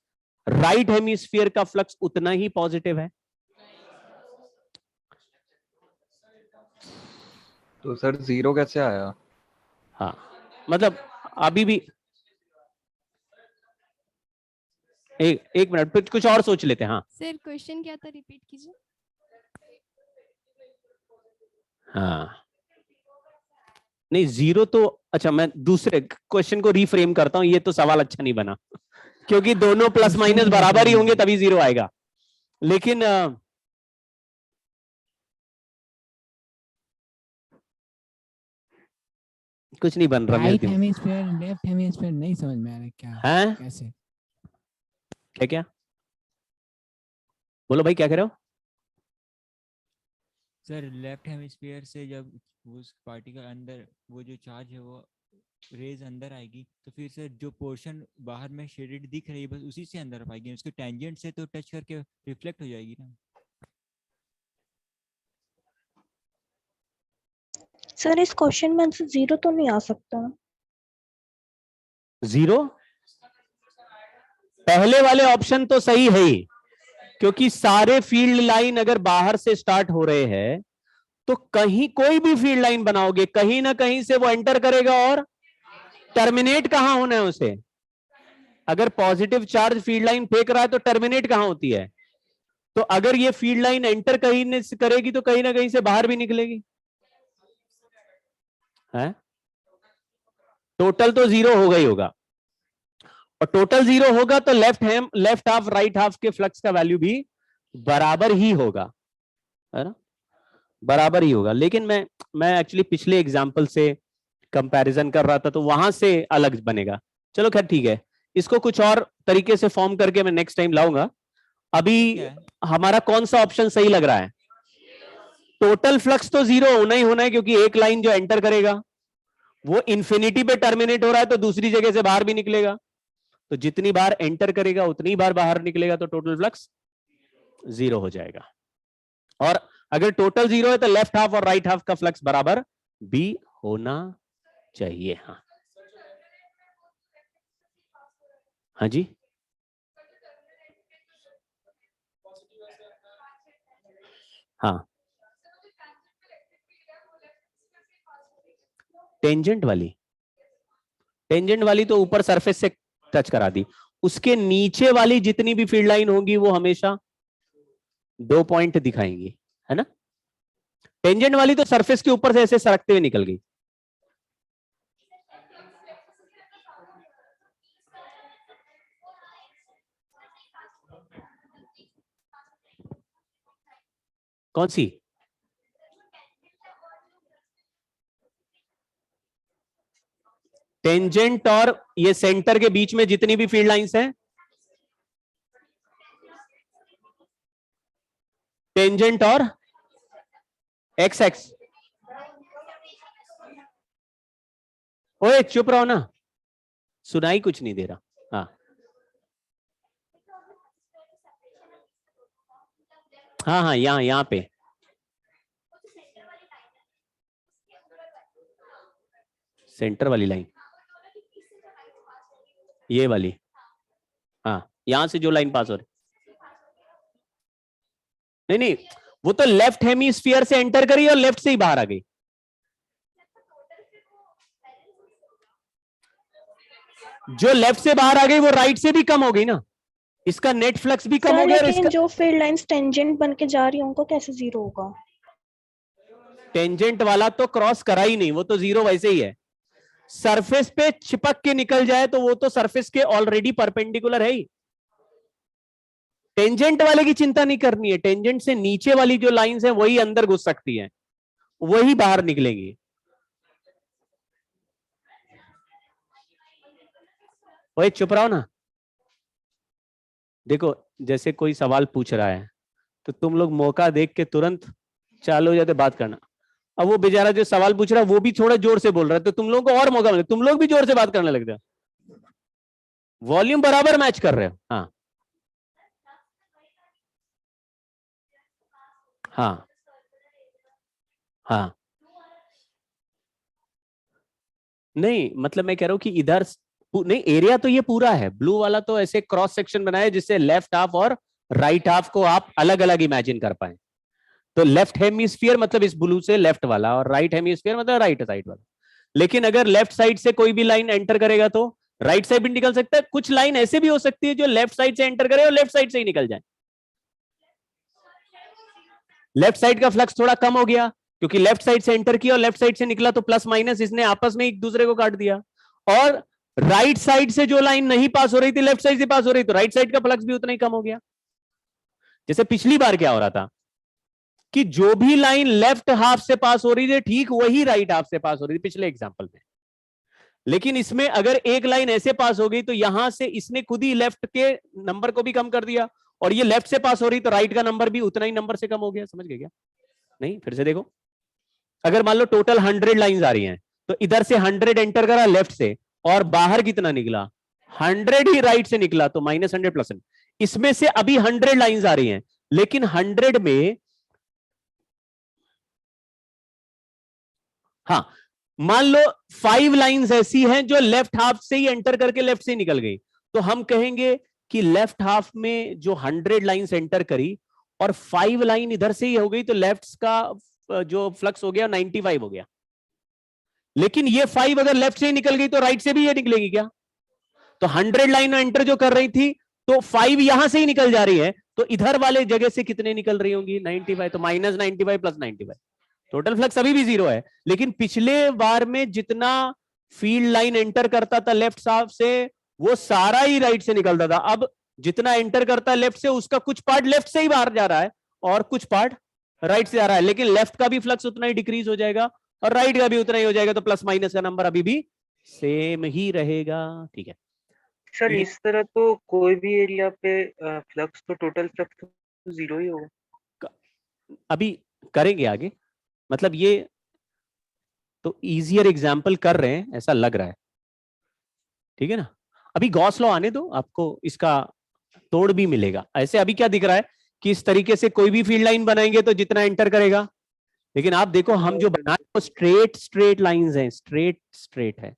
राइट हेमिस्फीयर का फ्लक्स उतना ही पॉजिटिव है, तो सर 0 कैसे आया? हाँ, मतलब अभी भी एक मिनट, कुछ और सोच लेते हैं। हाँ सर क्वेश्चन क्या था, रिपीट कीजिए। हाँ, नहीं 0 तो, अच्छा मैं दूसरे क्वेश्चन को रीफ्रेम करता हूं, ये तो सवाल अच्छा नहीं बना क्योंकि दोनों प्लस माइनस बराबर ही होंगे तभी 0 आएगा, लेकिन कुछ नहीं बन रहा। राइट हेमिस्फीयर लेफ्ट हेमिस्फीयर नहीं समझ में आ रहा क्या है, कैसे? क्या बोलो भाई, क्या कह रहे हो? सर लेफ्ट हेमिस्फीयर से जब उस पार्टिकल अंदर वो जो चार्ज है वो रेज अंदर आएगी तो फिर सर जो पोर्शन बाहर में शेडेड दिख रही है बस उसी से अंदर पाएगी, उसके टेंजेंट से तो टच करके रिफ्लेक्ट हो जाएगी ना। सर इस क्वेश्चन में आंसर 0 तो नहीं आ सकता? 0 पहले वाले ऑप्शन तो सही है ही, क्योंकि सारे फील्ड लाइन अगर बाहर से स्टार्ट हो रहे हैं तो कहीं कोई भी फील्ड लाइन बनाओगे कहीं ना कहीं से वो एंटर करेगा और टर्मिनेट कहां होना है उसे? अगर पॉजिटिव चार्ज फील्ड लाइन फेंक रहा है तो टर्मिनेट कहां होती है? तो अगर ये फील्ड लाइन एंटर कहीं से करेगी तो कहीं ना कहीं से बाहर भी निकलेगी, है? टोटल तो 0 होगा ही होगा, और टोटल 0 होगा तो लेफ्ट हाफ राइट हाफ के फ्लक्स का वैल्यू भी बराबर ही होगा, है ना, बराबर ही होगा। लेकिन मैं एक्चुअली पिछले एग्जांपल से कंपैरिजन कर रहा था तो वहां से अलग बनेगा। चलो खैर ठीक है, इसको कुछ और तरीके से फॉर्म करके मैं नेक्स्ट टाइम लाऊंगा। अभी हमारा कौन सा ऑप्शन सही लग रहा है? टोटल फ्लक्स तो 0 होना ही होना है, क्योंकि एक लाइन जो एंटर करेगा वो इंफिनिटी पे टर्मिनेट हो रहा है तो दूसरी जगह से बाहर भी निकलेगा, तो जितनी बार एंटर करेगा उतनी बार बाहर निकलेगा, तो टोटल फ्लक्स 0 हो जाएगा। और अगर टोटल 0 है तो लेफ्ट हाफ और राइट हाफ का फ्लक्स बराबर भी होना चाहिए। हाँ जी, हाँ, टेंजेंट वाली तो ऊपर सरफेस से टच करा दी, उसके नीचे वाली जितनी भी फील्ड लाइन होगी वो हमेशा 2 पॉइंट दिखाएंगी, है ना? टेंजेंट वाली तो सरफेस के ऊपर से ऐसे सरकते हुए निकल गई। कौन सी? टेंजेंट और ये सेंटर के बीच में जितनी भी फील्ड लाइंस हैं, टेंजेंट और एक्स एक्स। ओए चुप रहो ना, सुनाई कुछ नहीं दे रहा। हाँ हाँ हाँ, यहाँ पे सेंटर वाली लाइन, ये वाली, हाँ यहां से जो लाइन पास हो रही, नहीं वो तो लेफ्ट हेमीस्फीयर से एंटर करी और लेफ्ट से ही बाहर आ गई। जो लेफ्ट से बाहर आ गई वो राइट से भी कम हो गई ना, इसका नेट फ्लक्स भी कम हो गया। और लेकिन इसका जो फील्ड लाइंस टेंजेंट बन के जा रही है उनको कैसे जीरो होगा? टेंजेंट वाला तो क्रॉस करा ही नहीं, वो तो जीरो वैसे ही है। सरफेस पे चिपक के निकल जाए तो वो तो सरफेस के ऑलरेडी परपेंडिकुलर है ही। टेंजेंट वाले की चिंता नहीं करनी है, टेंजेंट से नीचे वाली जो लाइंस है वही अंदर घुस सकती है, वही बाहर निकलेंगी। वही चुप रहो ना। देखो जैसे कोई सवाल पूछ रहा है तो तुम लोग मौका देख के तुरंत चालू हो जाते बात करना। अब वो बेचारा जो सवाल पूछ रहा है वो भी थोड़ा जोर से बोल रहा है तो तुम लोगों को और मौका मिले, तुम लोग भी जोर से बात करने लगते हो, वॉल्यूम बराबर मैच कर रहे हो। हाँ हाँ हाँ, नहीं मतलब मैं कह रहा हूं कि इधर नहीं, एरिया तो ये पूरा है, ब्लू वाला तो ऐसे क्रॉस सेक्शन बनाया जिससे लेफ्ट हाफ और राइट हाफ को आप अलग अलग इमेजिन कर पाए। तो लेफ्ट हेमिस्फीयर मतलब इस ब्लू से लेफ्ट वाला, और राइट हेमिस्फीयर मतलब राइट साइड वाला। लेकिन अगर लेफ्ट साइड से कोई भी लाइन एंटर करेगा तो राइट साइड भी निकल सकता है। कुछ लाइन ऐसे भी हो सकती है जो लेफ्ट साइड से एंटर करे और लेफ्ट साइड से ही निकल जाए। लेफ्ट साइड का फ्लक्स थोड़ा कम हो गया क्योंकि लेफ्ट साइड से एंटर किया और लेफ्ट साइड से निकला, तो प्लस माइनस इसने आपस में एक दूसरे को काट दिया। और राइट साइड से जो लाइन नहीं पास हो रही थी लेफ्ट साइड से पास हो रही, तो राइट साइड का फ्लक्स भी उतना ही कम हो गया। जैसे पिछली बार क्या हो रहा था कि जो भी लाइन लेफ्ट हाफ से पास हो रही थी ठीक वही राइट हाफ से पास हो रही थी पिछले एग्जांपल में। लेकिन इसमें अगर एक लाइन ऐसे पास हो गई तो यहां से इसने खुद ही लेफ्ट के नंबर को भी कम कर दिया, और ये लेफ्ट से पास हो रही तो राइट का नंबर भी उतना ही नंबर से कम हो गया। समझ गए क्या? नहीं, फिर से देखो, अगर मान लो टोटल 100 लाइंस आ रही हैं तो इधर से 100 एंटर करा लेफ्ट से और बाहर कितना निकला, 100 ही राइट से निकला, तो -100 +100। इसमें से अभी 100 लाइंस आ रही हैं, लेकिन 100 में हाँ मान लो 5 लाइंस ऐसी हैं जो लेफ्ट हाफ से ही एंटर करके लेफ्ट से निकल गई, तो हम कहेंगे कि लेफ्ट हाफ में जो 100 लाइंस एंटर करी और 5 लाइन इधर से ही हो गई, तो लेफ्ट का जो फ्लक्स हो गया 95 हो गया। लेकिन ये 5 अगर लेफ्ट से ही निकल गई तो राइट से भी ये निकलेगी क्या? तो 100 लाइन एंटर जो कर रही थी तो 5 यहां से ही निकल जा रही है, तो इधर वाले जगह से कितने निकल रही होंगी? 95, तो -95 + 95, टोटल फ्लक्स अभी भी 0 है। लेकिन पिछले बार में जितना फील्ड लाइन एंटर करता था लेफ्ट हाफ से वो सारा ही राइट से निकलता था, अब जितना एंटर करता है लेफ्ट से उसका कुछ पार्ट लेफ्ट से ही बाहर जा रहा है और कुछ पार्ट राइट से जा रहा है। लेकिन लेफ्ट का भी फ्लक्स उतना ही डिक्रीज हो जाएगा और राइट का भी उतना ही हो जाएगा, तो प्लस माइनस का नंबर अभी भी सेम ही रहेगा। ठीक है सर, इस तरह तो कोई भी एरिया पे फ्लक्स तो टोटल फ्लक्स तो 0 ही होगा। अभी करेंगे आगे, मतलब ये तो इजियर एग्जाम्पल कर रहे हैं ऐसा लग रहा है, ठीक है ना। अभी गॉस लॉ आने दो, आपको इसका तोड़ भी मिलेगा। ऐसे अभी क्या दिख रहा है कि इस तरीके से कोई भी फील्ड लाइन बनाएंगे तो जितना एंटर करेगा, लेकिन आप देखो हम जो बनाए वो स्ट्रेट लाइंस हैं, स्ट्रेट है।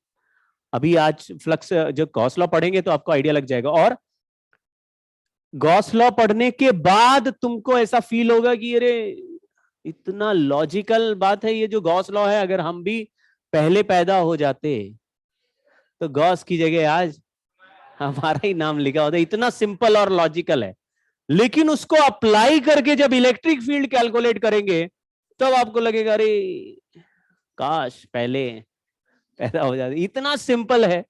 अभी आज फ्लक्स जो गॉस लॉ पढ़ेंगे तो आपको आइडिया लग जाएगा, और गॉस लॉ पढ़ने के बाद तुमको ऐसा फील होगा कि अरे इतना लॉजिकल बात है ये जो गॉस लॉ है, अगर हम भी पहले पैदा हो जाते तो गॉस की जगह आज हमारा ही नाम लिखा होता। इतना सिंपल और लॉजिकल है, लेकिन उसको अप्लाई करके जब इलेक्ट्रिक फील्ड कैलकुलेट करेंगे तब आपको लगेगा अरे काश पहले पैदा हो जाती। इतना सिंपल है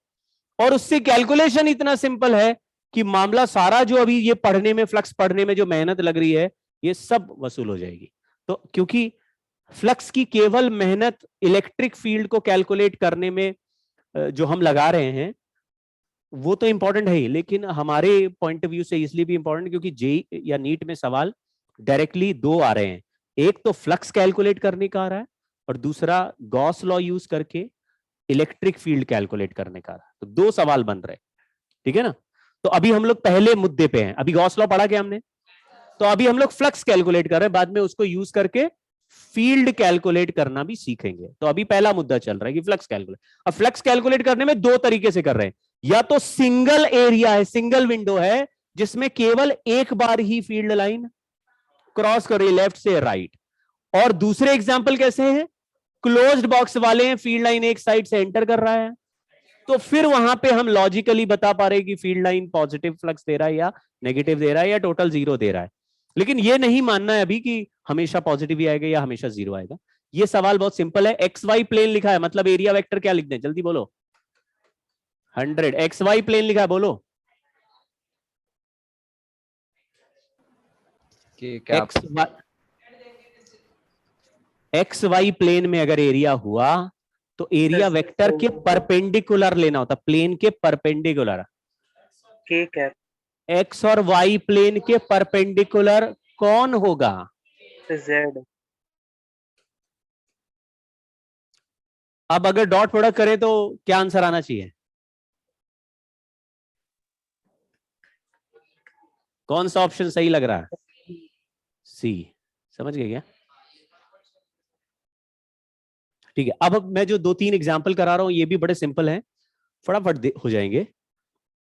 और उससे कैलकुलेशन इतना सिंपल है कि मामला सारा जो अभी ये पढ़ने में, फ्लक्स पढ़ने में जो मेहनत लग रही है, ये सब वसूल हो जाएगी। तो क्योंकि फ्लक्स की केवल मेहनत इलेक्ट्रिक फील्ड को कैलकुलेट करने में जो हम लगा रहे हैं वो तो इंपॉर्टेंट है ही, लेकिन हमारे पॉइंट ऑफ व्यू से इसलिए भी इंपॉर्टेंट क्योंकि जेई या नीट में सवाल डायरेक्टली दो आ रहे हैं। एक तो फ्लक्स कैलकुलेट करने का आ रहा है और दूसरा गॉस लॉ यूज करके इलेक्ट्रिक फील्ड कैलकुलेट करने का आ रहा है। तो दो सवाल बन रहे हैं, ठीक है ना। तो अभी हम लोग पहले मुद्दे पे हैं। अभी गॉस लॉ पढ़ा क्या हमने, तो अभी हम लोग फ्लक्स कैलकुलेट कर रहे हैं, बाद में उसको यूज करके फील्ड कैलकुलेट करना भी सीखेंगे। तो अभी पहला मुद्दा चल रहा है कि फ्लक्स कैलकुलेट। अब फ्लक्स कैलकुलेट करने में दो तरीके से कर रहे हैं, या तो सिंगल एरिया है, सिंगल विंडो है जिसमें केवल एक बार ही फील्ड लाइन क्रॉस कर रही है लेफ्ट से राइट, और दूसरे एग्जाम्पल कैसे हैं, क्लोज्ड बॉक्स वाले हैं, फील्ड लाइन एक साइड से एंटर कर रहा है। तो फिर वहां पे हम लॉजिकली बता पा रहे हैं कि फील्ड लाइन पॉजिटिव फ्लक्स दे रहा है या नेगेटिव दे रहा है या टोटल जीरो दे रहा है। लेकिन ये नहीं मानना है अभी कि हमेशा पॉजिटिव ही आएगा या हमेशा जीरो आएगा। ये सवाल बहुत सिंपल है। एक्स वाई प्लेन लिखा है, मतलब एरिया वेक्टर क्या लिख दें, जल्दी बोलो। 100। एक्स वाई प्लेन लिखा है, बोलो। एक्स वाई प्लेन में अगर एरिया हुआ तो एरिया वेक्टर के परपेंडिकुलर लेना होता, प्लेन के परपेंडिकुलर। के कैप एक्स और वाई प्लेन के परपेंडिकुलर कौन होगा, जेड। अब अगर डॉट प्रोडक्ट करें तो क्या आंसर आना चाहिए, कौन सा ऑप्शन सही लग रहा है, सी। समझ गए क्या, ठीक है। अब मैं जो दो तीन एग्जाम्पल करा रहा हूं ये भी बड़े सिंपल हैं, फटाफट हो जाएंगे।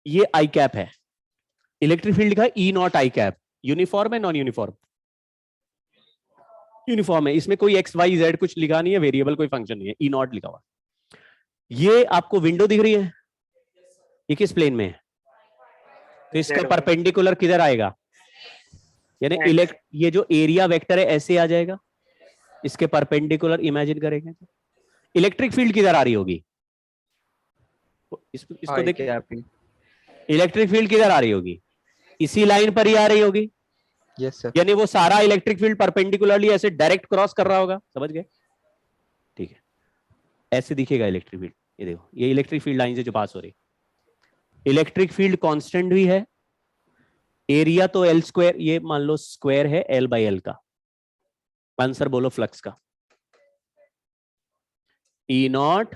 ये आई कैप है, इलेक्ट्रिक फील्ड का ई नॉट आई कैप, यूनिफॉर्म है नॉन यूनिफॉर्म, यूनिफॉर्म है, इसमें कोई एक्स वाई जेड कुछ लिखा नहीं है, वेरिएबल कोई फंक्शन नहीं है, ई नॉट लिखा हुआ। ये आपको विंडो दिख रही है, ये किस प्लेन में है, तो इसका परपेंडिकुलर किधर आएगा, यानी ये जो एरिया वेक्टर है ऐसे आ जाएगा, इसके परपेंडिकुलर इमेजिन करेंगे तो इलेक्ट्रिक फील्ड किधर आ रही होगी, इसको देखिए, इलेक्ट्रिक फील्ड किधर आ रही होगी, इसी लाइन पर ही आ रही होगी। Yes sir. यानी वो सारा इलेक्ट्रिक फील्ड परपेंडिकुलरली ऐसे डायरेक्ट क्रॉस कर रहा होगा, समझ गए, ठीक है। ऐसे दिखेगा इलेक्ट्रिक फील्ड, ये देखो, ये इलेक्ट्रिक फील्ड लाइन से जो पास हो रही, इलेक्ट्रिक फील्ड कांस्टेंट भी है, एरिया तो एल स्क्वायर, ये मान लो स्क्वायर है एल बाई एल का। आंसर बोलो फ्लक्स का, ई नॉट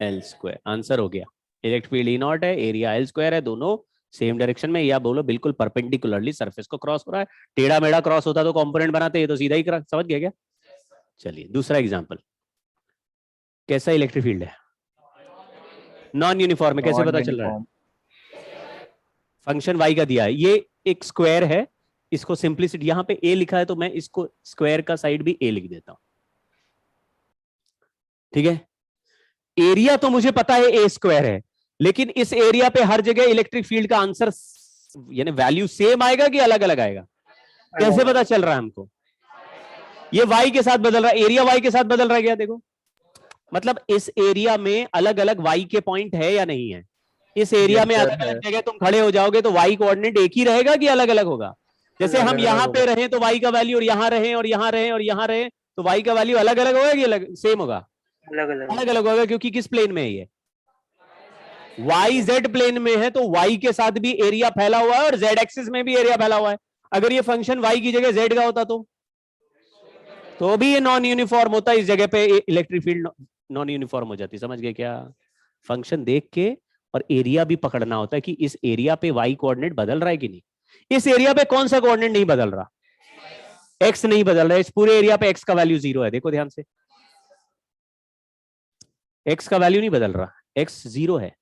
एल स्क्वायर, आंसर हो गया। इलेक्ट्रिक फील्ड ई नॉट है, एरिया एल स्क्वायर है, दोनों सेम डायरेक्शन में, या बोलो बिल्कुल परपेंडिकुलरली सरफेस को क्रॉस हो रहा है। टेढ़ा मेढ़ा क्रॉस होता तो कंपोनेंट बनाते, ये तो सीधा ही समझ गया क्या। चलिए दूसरा एग्जांपल, कैसा इलेक्ट्रिक फील्ड है, नॉन यूनिफॉर्म है, कैसे पता चल रहा है, फंक्शन वाई का दिया है, ये एक स्क्वायर है, इसको सिंप्लिसिटी, यहां पे ए लिखा है तो मैं इसको स्क्वायर का साइड भी ए लिख देता हूं, ठीक है। एरिया तो मुझे पता है ए स्क्वायर है, लेकिन इस एरिया पे हर जगह इलेक्ट्रिक फील्ड का आंसर यानी वैल्यू सेम आएगा कि अलग अलग आएगा, कैसे पता चल रहा है हमको, ये वाई के साथ बदल रहा है, एरिया वाई के साथ बदल रहा है क्या, देखो, मतलब इस एरिया में अलग अलग वाई के पॉइंट है या नहीं है, इस एरिया में अलग अलग जगह तुम खड़े हो जाओगे तो वाई कोऑर्डिनेट एक ही रहेगा कि अलग अलग होगा, जैसे हम यहाँ पे रहे तो वाई का वैल्यू, और यहाँ रहे और यहाँ रहे और यहाँ रहे तो वाई का वैल्यू अलग अलग होगा कि अलग सेम होगा, अलग अलग अलग अलग होगा, क्योंकि किस प्लेन में है ये, वाई जेड प्लेन में है, तो वाई के साथ भी एरिया फैला हुआ है और जेड एक्सिस में भी एरिया फैला हुआ है। अगर ये फंक्शन वाई की जगह जेड का होता तो भी ये नॉन यूनिफॉर्म होता, इस जगह पे इलेक्ट्रिक फील्ड नॉन यूनिफॉर्म हो जाती, समझ गए क्या। फंक्शन देख के और एरिया भी पकड़ना होता है कि इस एरिया पे वाई कोऑर्डिनेट बदल रहा है कि नहीं, इस एरिया पे कौन सा कोऑर्डिनेट नहीं बदल रहा, एक्स नहीं बदल रहा है, इस पूरे एरिया पे एक्स का वैल्यू 0 है, देखो ध्यान से, एक्स का वैल्यू नहीं बदल रहा, एक्स 0 है।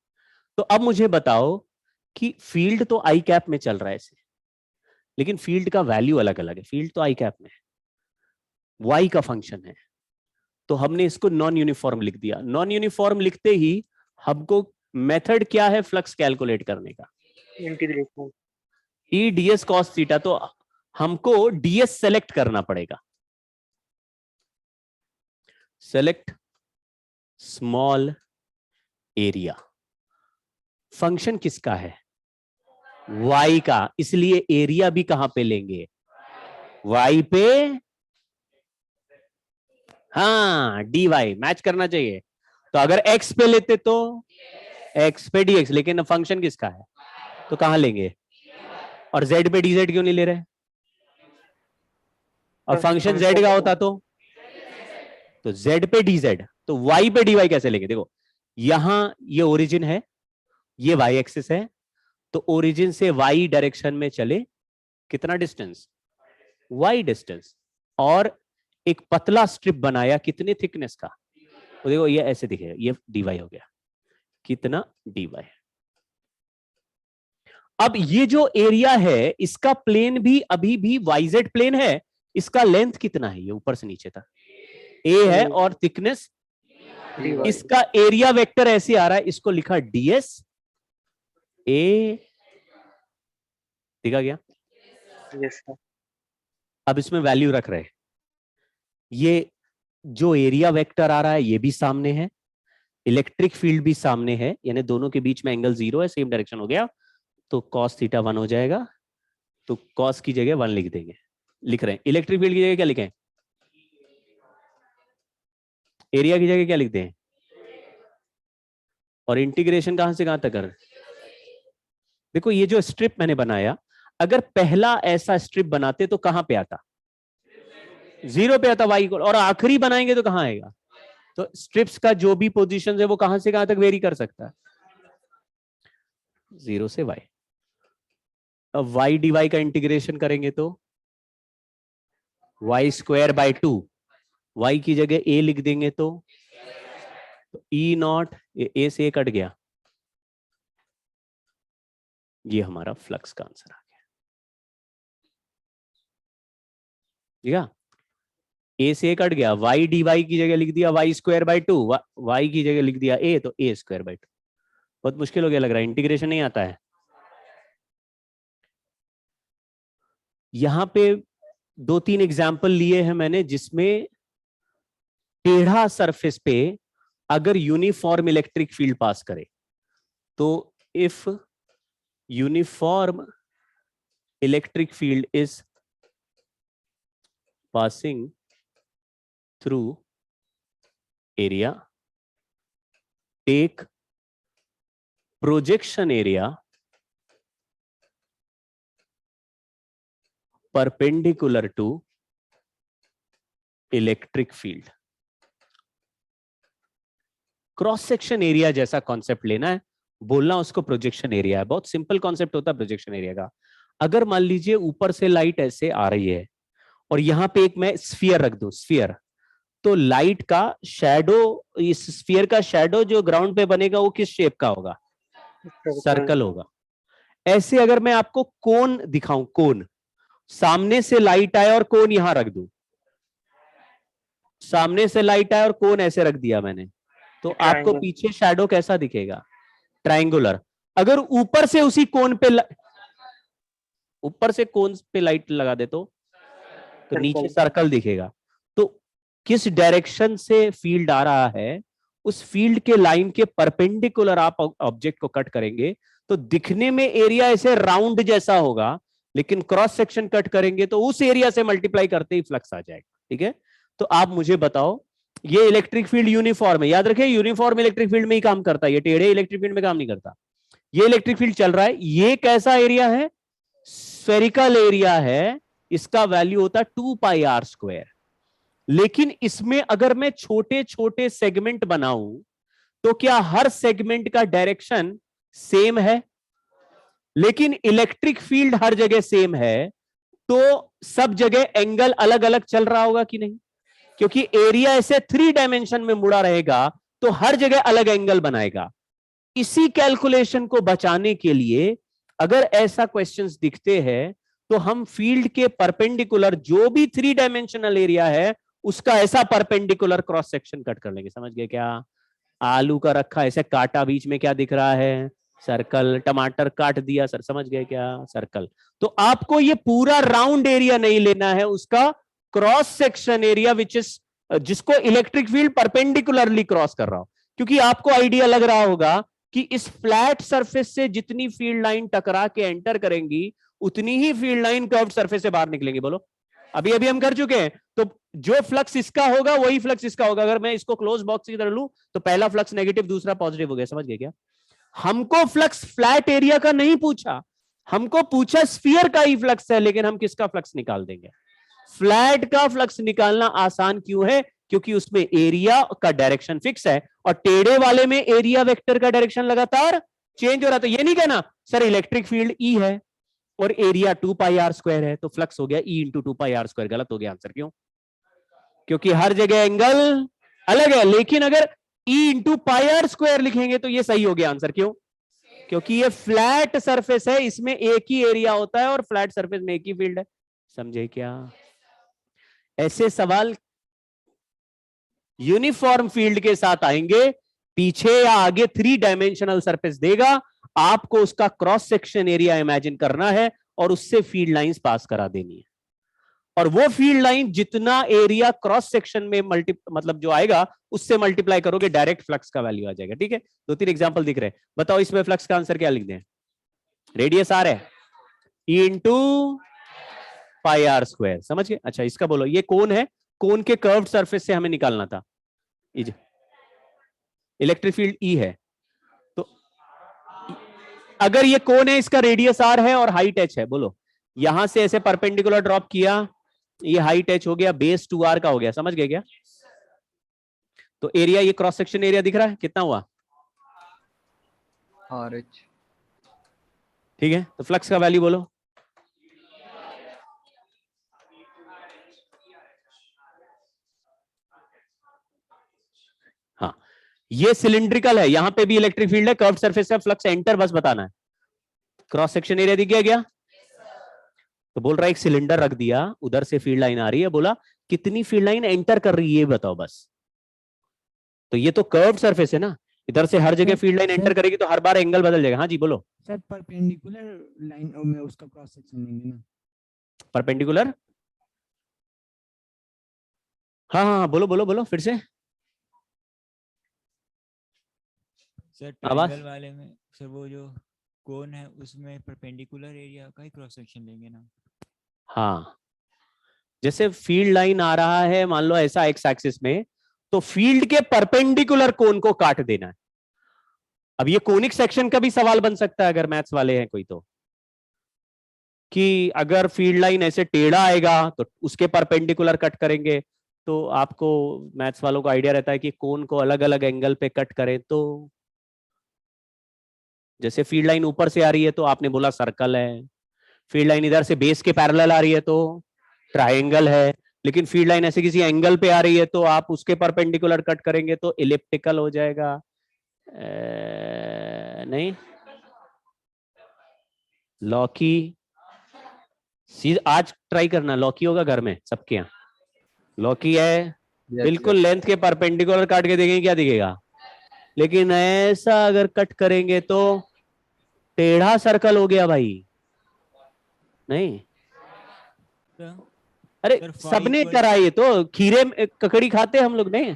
तो अब मुझे बताओ कि फील्ड तो आई कैप में चल रहा है ऐसे, लेकिन फील्ड का वैल्यू अलग अलग है, फील्ड तो आई कैप में है, वाई का फंक्शन है, तो हमने इसको नॉन यूनिफॉर्म लिख दिया। नॉन यूनिफॉर्म लिखते ही हमको मेथड क्या है फ्लक्स कैलकुलेट करने का, इंटीग्रेशन, ई डीएस कॉस थीटा, तो हमको डीएस सेलेक्ट करना पड़ेगा, सेलेक्ट स्मॉल एरिया। फंक्शन किसका है? y का, इसलिए एरिया भी कहां पे लेंगे? y पे। हाँ, dy मैच करना चाहिए। तो अगर x पे लेते तो x पे dx, लेकिन फंक्शन किसका है तो कहां लेंगे? और z पे dz क्यों नहीं ले रहे? और फंक्शन z का होता तो z पे dz, तो y पे dy कैसे लेंगे? देखो यहां ये ओरिजिन है, ये y एक्सिस है, तो ओरिजिन से y डायरेक्शन में चले कितना डिस्टेंस? y डिस्टेंस, और एक पतला स्ट्रिप बनाया कितने थिकनेस का? तो देखो ये ऐसे दिखेगा, ये dy हो गया, कितना dy। अब ये जो एरिया है इसका प्लेन भी अभी भी yz प्लेन है, इसका लेंथ कितना है? ये ऊपर से नीचे तक a है और थिकनेस, इसका एरिया वेक्टर ऐसे आ रहा है, इसको लिखा ds a, दिखा गया? Yes sir. अब इसमें वैल्यू रख रहे हैं, ये जो एरिया वेक्टर आ रहा है ये भी सामने है, इलेक्ट्रिक फील्ड भी सामने है, यानी दोनों के बीच में एंगल 0 है, सेम डायरेक्शन हो गया, तो cos थीटा 1 हो जाएगा, तो cos की जगह 1 लिख देंगे, लिख रहे हैं। इलेक्ट्रिक फील्ड की जगह क्या लिखें? एरिया की जगह क्या लिखते हैं? और इंटीग्रेशन कहां से कहां तक कर? देखो ये जो स्ट्रिप मैंने बनाया, अगर पहला ऐसा स्ट्रिप बनाते तो कहां पे आता? 0 पे आता y को, और आखिरी बनाएंगे तो कहां आएगा? तो स्ट्रिप्स का जो भी पोजीशन है वो कहां से कहां तक वेरी कर सकता है? 0 से y। अब y dy का इंटीग्रेशन करेंगे तो y स्क्वायर बाय 2, y की जगह a लिख देंगे तो e नॉट, a से a कट गया, ये हमारा फ्लक्स का आंसर आ गया। ठीक है, a से a कट गया, y dy की जगह लिख दिया y स्क्वायर बाय 2, y की जगह लिख दिया a, तो a स्क्वायर बाय 2। बहुत मुश्किल हो गया लग रहा है, इंटीग्रेशन नहीं आता है। यहां पे 2-3 एग्जाम्पल लिए हैं मैंने, जिसमें टेढ़ा सरफेस पे अगर यूनिफॉर्म इलेक्ट्रिक फील्ड पास करे, तो if uniform electric field is passing through area, take projection area perpendicular to electric field. Cross section area जैसा कॉन्सेप्ट लेना है, बोलना उसको प्रोजेक्शन एरिया है। बहुत सिंपल कॉन्सेप्ट होता है प्रोजेक्शन एरिया का। अगर मान लीजिए ऊपर से लाइट ऐसे आ रही है और यहां पे एक मैं स्फीयर रख दूं, स्फीयर, तो लाइट का शैडो, इस स्फीयर का शैडो जो ग्राउंड पे बनेगा वो किस शेप का होगा? सर्कल होगा। ऐसे अगर मैं आपको कोन दिखाऊं, कोन, सामने से लाइट आए और कोन यहां रख दूं, सामने से लाइट आए और कोन ऐसे रख दिया मैंने, तो आपको पीछे शैडो कैसा दिखेगा? ट्रायंगुलर। अगर ऊपर से उसी कोन पे ऊपर से कोन पे लाइट लगा दे तो नीचे सर्कल दिखेगा। तो किस डायरेक्शन से फील्ड आ रहा है, उस फील्ड के लाइन के परपेंडिकुलर आप ऑब्जेक्ट को कट करेंगे तो दिखने में एरिया ऐसे राउंड जैसा होगा, लेकिन क्रॉस सेक्शन कट करेंगे तो उस एरिया से मल्टीप्लाई करते ही फ्लक्स आ जाएगा। ठीक है, तो आप मुझे बताओ, ये इलेक्ट्रिक फील्ड यूनिफॉर्म है, याद रखिए यूनिफॉर्म इलेक्ट्रिक फील्ड में ही काम करता है, ये टेढ़े इलेक्ट्रिक फील्ड में काम नहीं करता। ये इलेक्ट्रिक फील्ड चल रहा है, ये कैसा एरिया है? स्फेरिकल एरिया है, इसका वैल्यू होता है 2 पाई आर स्क्वायर। लेकिन इसमें अगर मैं छोटे छोटे सेगमेंट बनाऊं तो क्या हर सेगमेंट का डायरेक्शन सेम है? लेकिन इलेक्ट्रिक फील्ड हर जगह सेम है, तो सब जगह एंगल अलग अलग चल रहा होगा कि नहीं? क्योंकि एरिया ऐसे 3 डायमेंशन में मुड़ा रहेगा तो हर जगह अलग एंगल बनाएगा। इसी कैलकुलेशन को बचाने के लिए अगर ऐसा क्वेश्चंस दिखते हैं तो हम फील्ड के परपेंडिकुलर जो भी 3 डायमेंशनल एरिया है उसका ऐसा परपेंडिकुलर क्रॉस सेक्शन कट कर लेंगे। समझ गए क्या? आलू का रखा ऐसे काटा, बीच में क्या दिख रहा है? सर्कल। टमाटर काट दिया सर, समझ गए क्या? सर्कल। तो आपको ये पूरा राउंड एरिया नहीं लेना है, उसका cross section area which is जिसको इलेक्ट्रिक फील्ड परपेंडिकुलरली क्रॉस कर रहा हो, क्योंकि आपको आइडिया लग रहा होगा कि इस फ्लैट सरफेस से जितनी फील्ड लाइन टकरा के एंटर करेंगी उतनी ही फील्ड लाइन कर्व्ड सरफेस से बाहर निकलेंगी। बोलो, अभी अभी हम कर चुके हैं। तो जो फ्लक्स इसका होगा वही फ्लक्स इसका होगा। अगर मैं इसको क्लोज बॉक्स की तरह लूं तो पहला फ्लक्स नेगेटिव, दूसरा पॉजिटिव हो गया। समझ गए क्या? हमको फ्लक्स फ्लैट एरिया का नहीं पूछा, हमको पूछा स्फीयर का ही फ्लक्स है, लेकिन हम किसका फ्लक्स निकाल देंगे? फ्लैट का फ्लक्स निकालना आसान क्यों है? क्योंकि उसमें एरिया का डायरेक्शन फिक्स है और टेढ़े वाले में एरिया वेक्टर का डायरेक्शन लगातार चेंज हो रहा। तो ये नहीं कहना सर इलेक्ट्रिक फील्ड ई है और एरिया 2 पाई आर स्क्वायर है तो फ्लक्स हो गया E into 2 pi r square. गलत हो गया आंसर। क्यों? क्योंकि हर जगह एंगल अलग है। लेकिन अगर E into pi r square लिखेंगे तो ये सही हो गया आंसर। क्यों? क्योंकि ये फ्लैट सरफेस है, इसमें एक ही एरिया होता है और फ्लैट सरफेस में एक ही फील्ड है। समझे क्या? ऐसे सवाल यूनिफॉर्म फील्ड के साथ आएंगे, पीछे या आगे 3 डायमेंशनल सरफेस देगा, आपको उसका क्रॉस सेक्शन एरिया इमेजिन करना है और उससे फील्ड लाइंस पास करा देनी है। और वो फील्ड लाइन जितना एरिया क्रॉस सेक्शन में मतलब जो आएगा उससे मल्टीप्लाई करोगे, डायरेक्ट फ्लक्स का वैल्यू आ जाएगा। ठीक है? 2-3 एग्जांपल दिख रहे हैं। बताओ इसमें फ्लक्स का आंसर क्या लिख दें? रेडियस आर है, E into pi r square. समझ गए? अच्छा, इसका बोलो, ये कोन है, कोन के कर्व्ड सरफेस से हमें निकालना था। इलेक्ट्रिक फील्ड ई है, तो अगर ये कोन है, इसका रेडियस आर है और हाइट एच है। बोलो, यहां से ऐसे परपेंडिकुलर ड्रॉप किया, ये हाइट एच हो गया, बेस 2r का हो गया। समझ गए क्या? तो एरिया, ये क्रॉस सेक्शन एरिया दिख रहा है, कितना हुआ? RH। ठीक है, तो फ्लक्स का वैल्यू बोलो। हाँ, ये सिलिंड्रिकल है, यहां पे भी इलेक्ट्रिक फील्ड है, कर्व्ड सरफेस का फ्लक्स एंटर बस बताना है। क्रॉस सेक्शन एरिया दिख गया क्या? तो बोल रहा है एक सिलेंडर रख दिया, उधर से फील्ड लाइन आ रही है, बोला कितनी फील्ड लाइन एंटर कर रही है ये बताओ बस। तो ये तो कर्व्ड सरफेस है ना, इधर से हर जगह फील्ड लाइन एंटर करेगी तो हर बार एंगल बदल जाएगा। हाँ जी बोलो। सर परपेंडिकुलर लाइन में उसका क्रॉस सेक्शन लेंगे ना? परपेंडिकुलर? हाँ हाँ बोलो बोलो बोलो फिर से। सर आवाज? ट्रायंगल वाले में सर वो जो कोन है उसमें परपेंडिकुलर एरिया का ही क्रॉस सेक्शन लेंगे ना? हाँ, जैसे फील्ड लाइन आ रहा है मान लो ऐसा एक्स एक्सिस में, तो फील्ड के परपेंडिकुलर कोन को काट देना है। अब ये कोनिक सेक्शन का भी सवाल बन सकता है अगर मैथ्स वाले हैं कोई, तो कि अगर फील्ड लाइन ऐसे टेढ़ा आएगा तो उसके परपेंडिकुलर कट करेंगे। तो आपको मैथ्स वालों को आइडिया रहता है कि कोन को अलग अलग एंगल पे कट करें। तो जैसे फील्ड लाइन ऊपर से आ रही है तो आपने बोला सर्कल है, फील्ड लाइन इधर से बेस के पैरेलल आ रही है तो ट्रायंगल है, लेकिन फील्ड लाइन ऐसे किसी एंगल पे आ रही है तो आप उसके परपेंडिकुलर कट करेंगे तो इलिप्टिकल हो जाएगा। नहीं, लॉकी। आज ट्राई करना, लॉकी होगा घर में सबके यहाँ, लॉकी है, बिल्कुल लेंथ के परपेंडिकुलर काट के देखेंगे क्या दिखेगा। लेकिन ऐसा अगर कट करेंगे तो टेढ़ा सर्कल हो गया भाई। नहीं, अरे सबने करा ये, तो खीरे ककड़ी खाते हम लोग नहीं,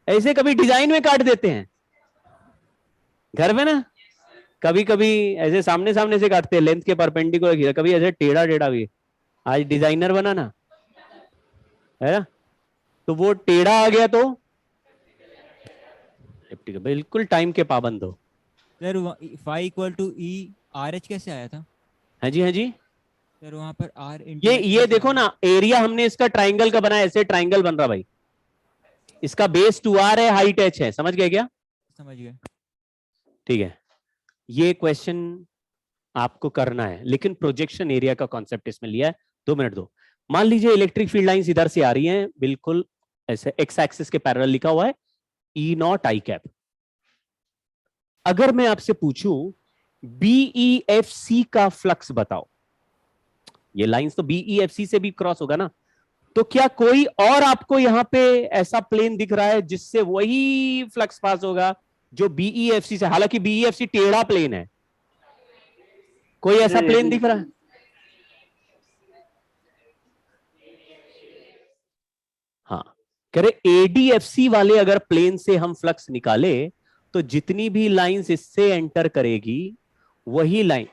ऐसे कभी डिजाइन में काट देते हैं घर में ना, कभी कभी ऐसे सामने सामने से काटते हैं लेंथ के परपेंडिकुलर खीरा, कभी ऐसे टेढ़ा टेढ़ा भी। आज डिजाइनर बना ना, है ना, तो वो टेढ़ा आ गया तो बिल्कुल टाइम के पाबंद हो। Sir phi equal to E R H कैसे आया था? हाँ जी हाँ जी, सर वहां पर आर ये देखो ना, एरिया हमने इसका ट्राइंगल का बनाया, ऐसे ट्राइंगल बन रहा भाई, इसका बेस 2r है, हाइट h है। समझ गए क्या? समझ गए। ठीक है, ये क्वेश्चन आपको करना है, लेकिन प्रोजेक्शन एरिया का कॉन्सेप्ट इसमें लिया है। 2 मिनट दो। मान लीजिए इलेक्ट्रिक फील्ड लाइंस इधर से आ रही हैं, बिल्कुल ऐसे एक्स एक्सिस के पैरेलल, लिखा हुआ है ई नॉट आई कैप। अगर मैं आपसे पूछूं बीईएफसी का फ्लक्स बताओ, ये लाइंस तो बीईएफसी से भी क्रॉस होगा ना, तो क्या कोई और आपको यहां पे ऐसा प्लेन दिख रहा है जिससे वही फ्लक्स पास होगा जो बीईएफसी से? हालांकि बीईएफसी टेढ़ा प्लेन है, कोई ऐसा प्लेन दिख रहा है? हाँ, कह रहे एडीएफसी वाले अगर प्लेन से हम फ्लक्स निकाले तो जितनी भी लाइंस इससे एंटर करेगी वही लाइन,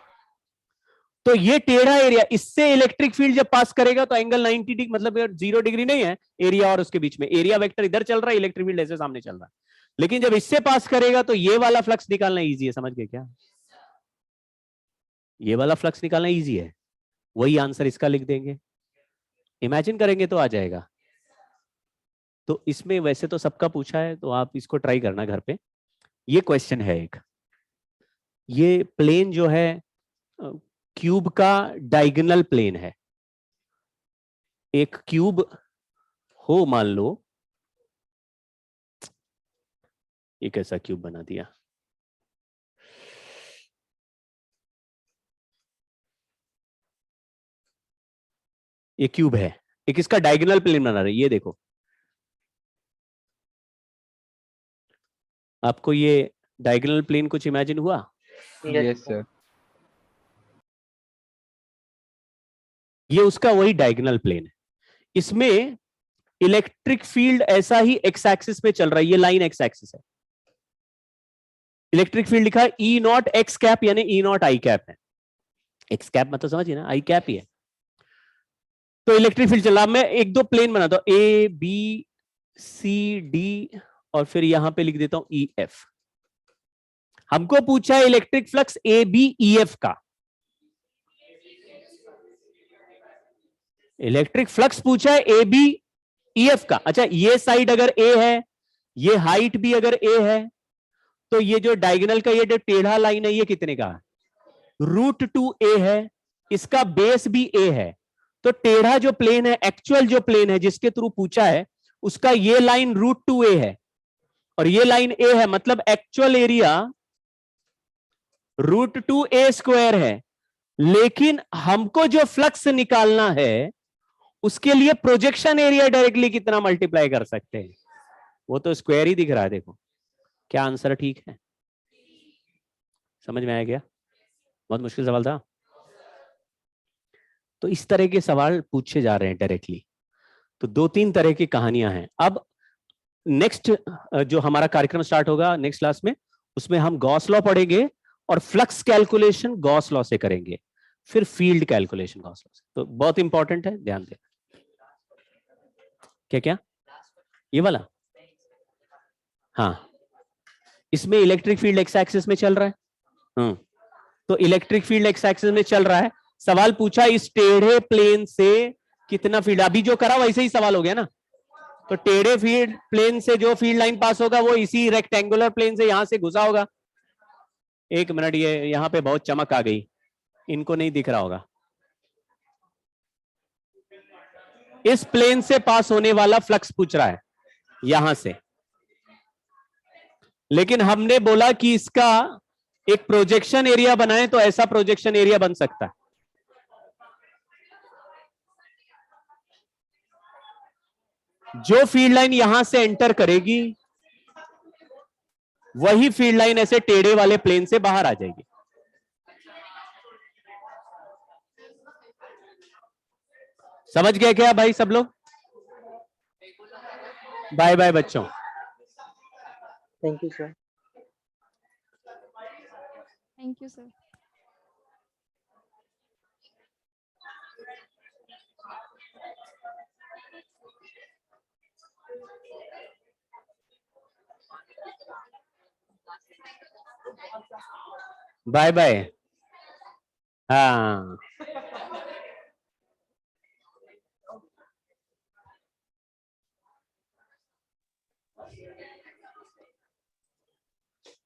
तो ये टेढ़ा एरिया, इससे इलेक्ट्रिक फील्ड जब पास करेगा तो एंगल 90 डिग्री, मतलब 0 डिग्री नहीं है एरिया और उसके बीच में, एरिया वेक्टर इधर चल रहा है, इलेक्ट्रिक फील्ड ऐसे सामने चल रहा है, लेकिन जब इससे पास करेगा तो ये वाला फ्लक्स निकालना इजी है। समझ गए क्या? ये वाला फ्लक्स निकालना इजी है, वही आंसर इसका लिख देंगे, इमेजिन करेंगे तो आ जाएगा। तो इसमें वैसे तो सबका पूछा है, तो आप इसको ट्राई करना घर पे। ये क्वेश्चन है एक, ये प्लेन जो है क्यूब का डायगोनल प्लेन है। एक क्यूब हो मान लो, एक ऐसा क्यूब बना दिया, ये क्यूब है, एक इसका डायगोनल प्लेन बना रहे, ये देखो आपको ये डायगोनल प्लेन कुछ इमेजिन हुआ? Yes sir. ये उसका वही डायगोनल प्लेन है, इसमें इलेक्ट्रिक फील्ड ऐसा ही एक्स एक्सिस पे चल रहा है, ये लाइन एक्स एक्सिस है, इलेक्ट्रिक फील्ड लिखा है ई नॉट एक्स कैप, यानी ई नॉट आई कैप है, एक्स कैप मतलब समझिए ना, आई कैप ही है। तो इलेक्ट्रिक फील्ड चल रहा, मैं एक दो प्लेन बनाता हूं, ए बी सी डी और फिर यहां पे लिख देता हूं ई एफ। हमको पूछा है electric flux A B E F का, इलेक्ट्रिक फ्लक्स पूछा है ए बी ई एफ का। अच्छा, ये साइड अगर ए है, ये हाइट भी अगर ए है, तो ये जो डायगोनल का ये जो टेढ़ा लाइन है, ये कितने का है? √2a है, इसका बेस भी a है, तो टेढ़ा जो प्लेन है, एक्चुअल जो प्लेन है जिसके थ्रू पूछा है, उसका ये लाइन √2a है और ये लाइन a है, मतलब एक्चुअल एरिया √2a² है। लेकिन हमको जो फ्लक्स निकालना है उसके लिए प्रोजेक्शन एरिया डायरेक्टली कितना मल्टीप्लाई कर सकते हैं, वो तो स्क्वायर ही दिख रहा है। देखो क्या आंसर ठीक है, समझ में आया क्या? बहुत मुश्किल सवाल था। तो इस तरह के सवाल पूछे जा रहे हैं डायरेक्टली। तो दो तीन तरह की कहानियां हैं। अब नेक्स्ट जो हमारा कार्यक्रम स्टार्ट होगा नेक्स्ट क्लास में, उसमें हम गॉस लॉ पढ़ेंगे और फ्लक्स कैलकुलेशन गॉस लॉ से करेंगे, फिर फील्ड कैलकुलेशन गॉस लॉ से। तो बहुत इंपॉर्टेंट है, ध्यान दें। क्या क्या ये वाला? हाँ, इसमें इलेक्ट्रिक फील्ड एक्स एक्सिस में चल रहा है। तो इलेक्ट्रिक फील्ड एक्स एक्सिस में चल रहा है, सवाल पूछा इस टेढ़े प्लेन से कितना फील्ड, अभी जो करा वैसे ही सवाल हो गया ना। तो टेढ़े फील्ड प्लेन से जो फील्ड लाइन पास होगा वो इसी रेक्टेंगुलर प्लेन से यहां से घुसा होगा। एक मिनट, ये यहां पे बहुत चमक आ गई, इनको नहीं दिख रहा होगा। इस प्लेन से पास होने वाला फ्लक्स पूछ रहा है यहां से, लेकिन हमने बोला कि इसका एक प्रोजेक्शन एरिया बनाए तो ऐसा प्रोजेक्शन एरिया बन सकता है। जो फील्ड लाइन यहां से एंटर करेगी वही फील्ड लाइन ऐसे टेढ़े वाले प्लेन से बाहर आ जाएगी। समझ गए क्या भाई सब लोग? बाय बाय बच्चों। Thank you sir. Thank you sir. Bye bye. हाँ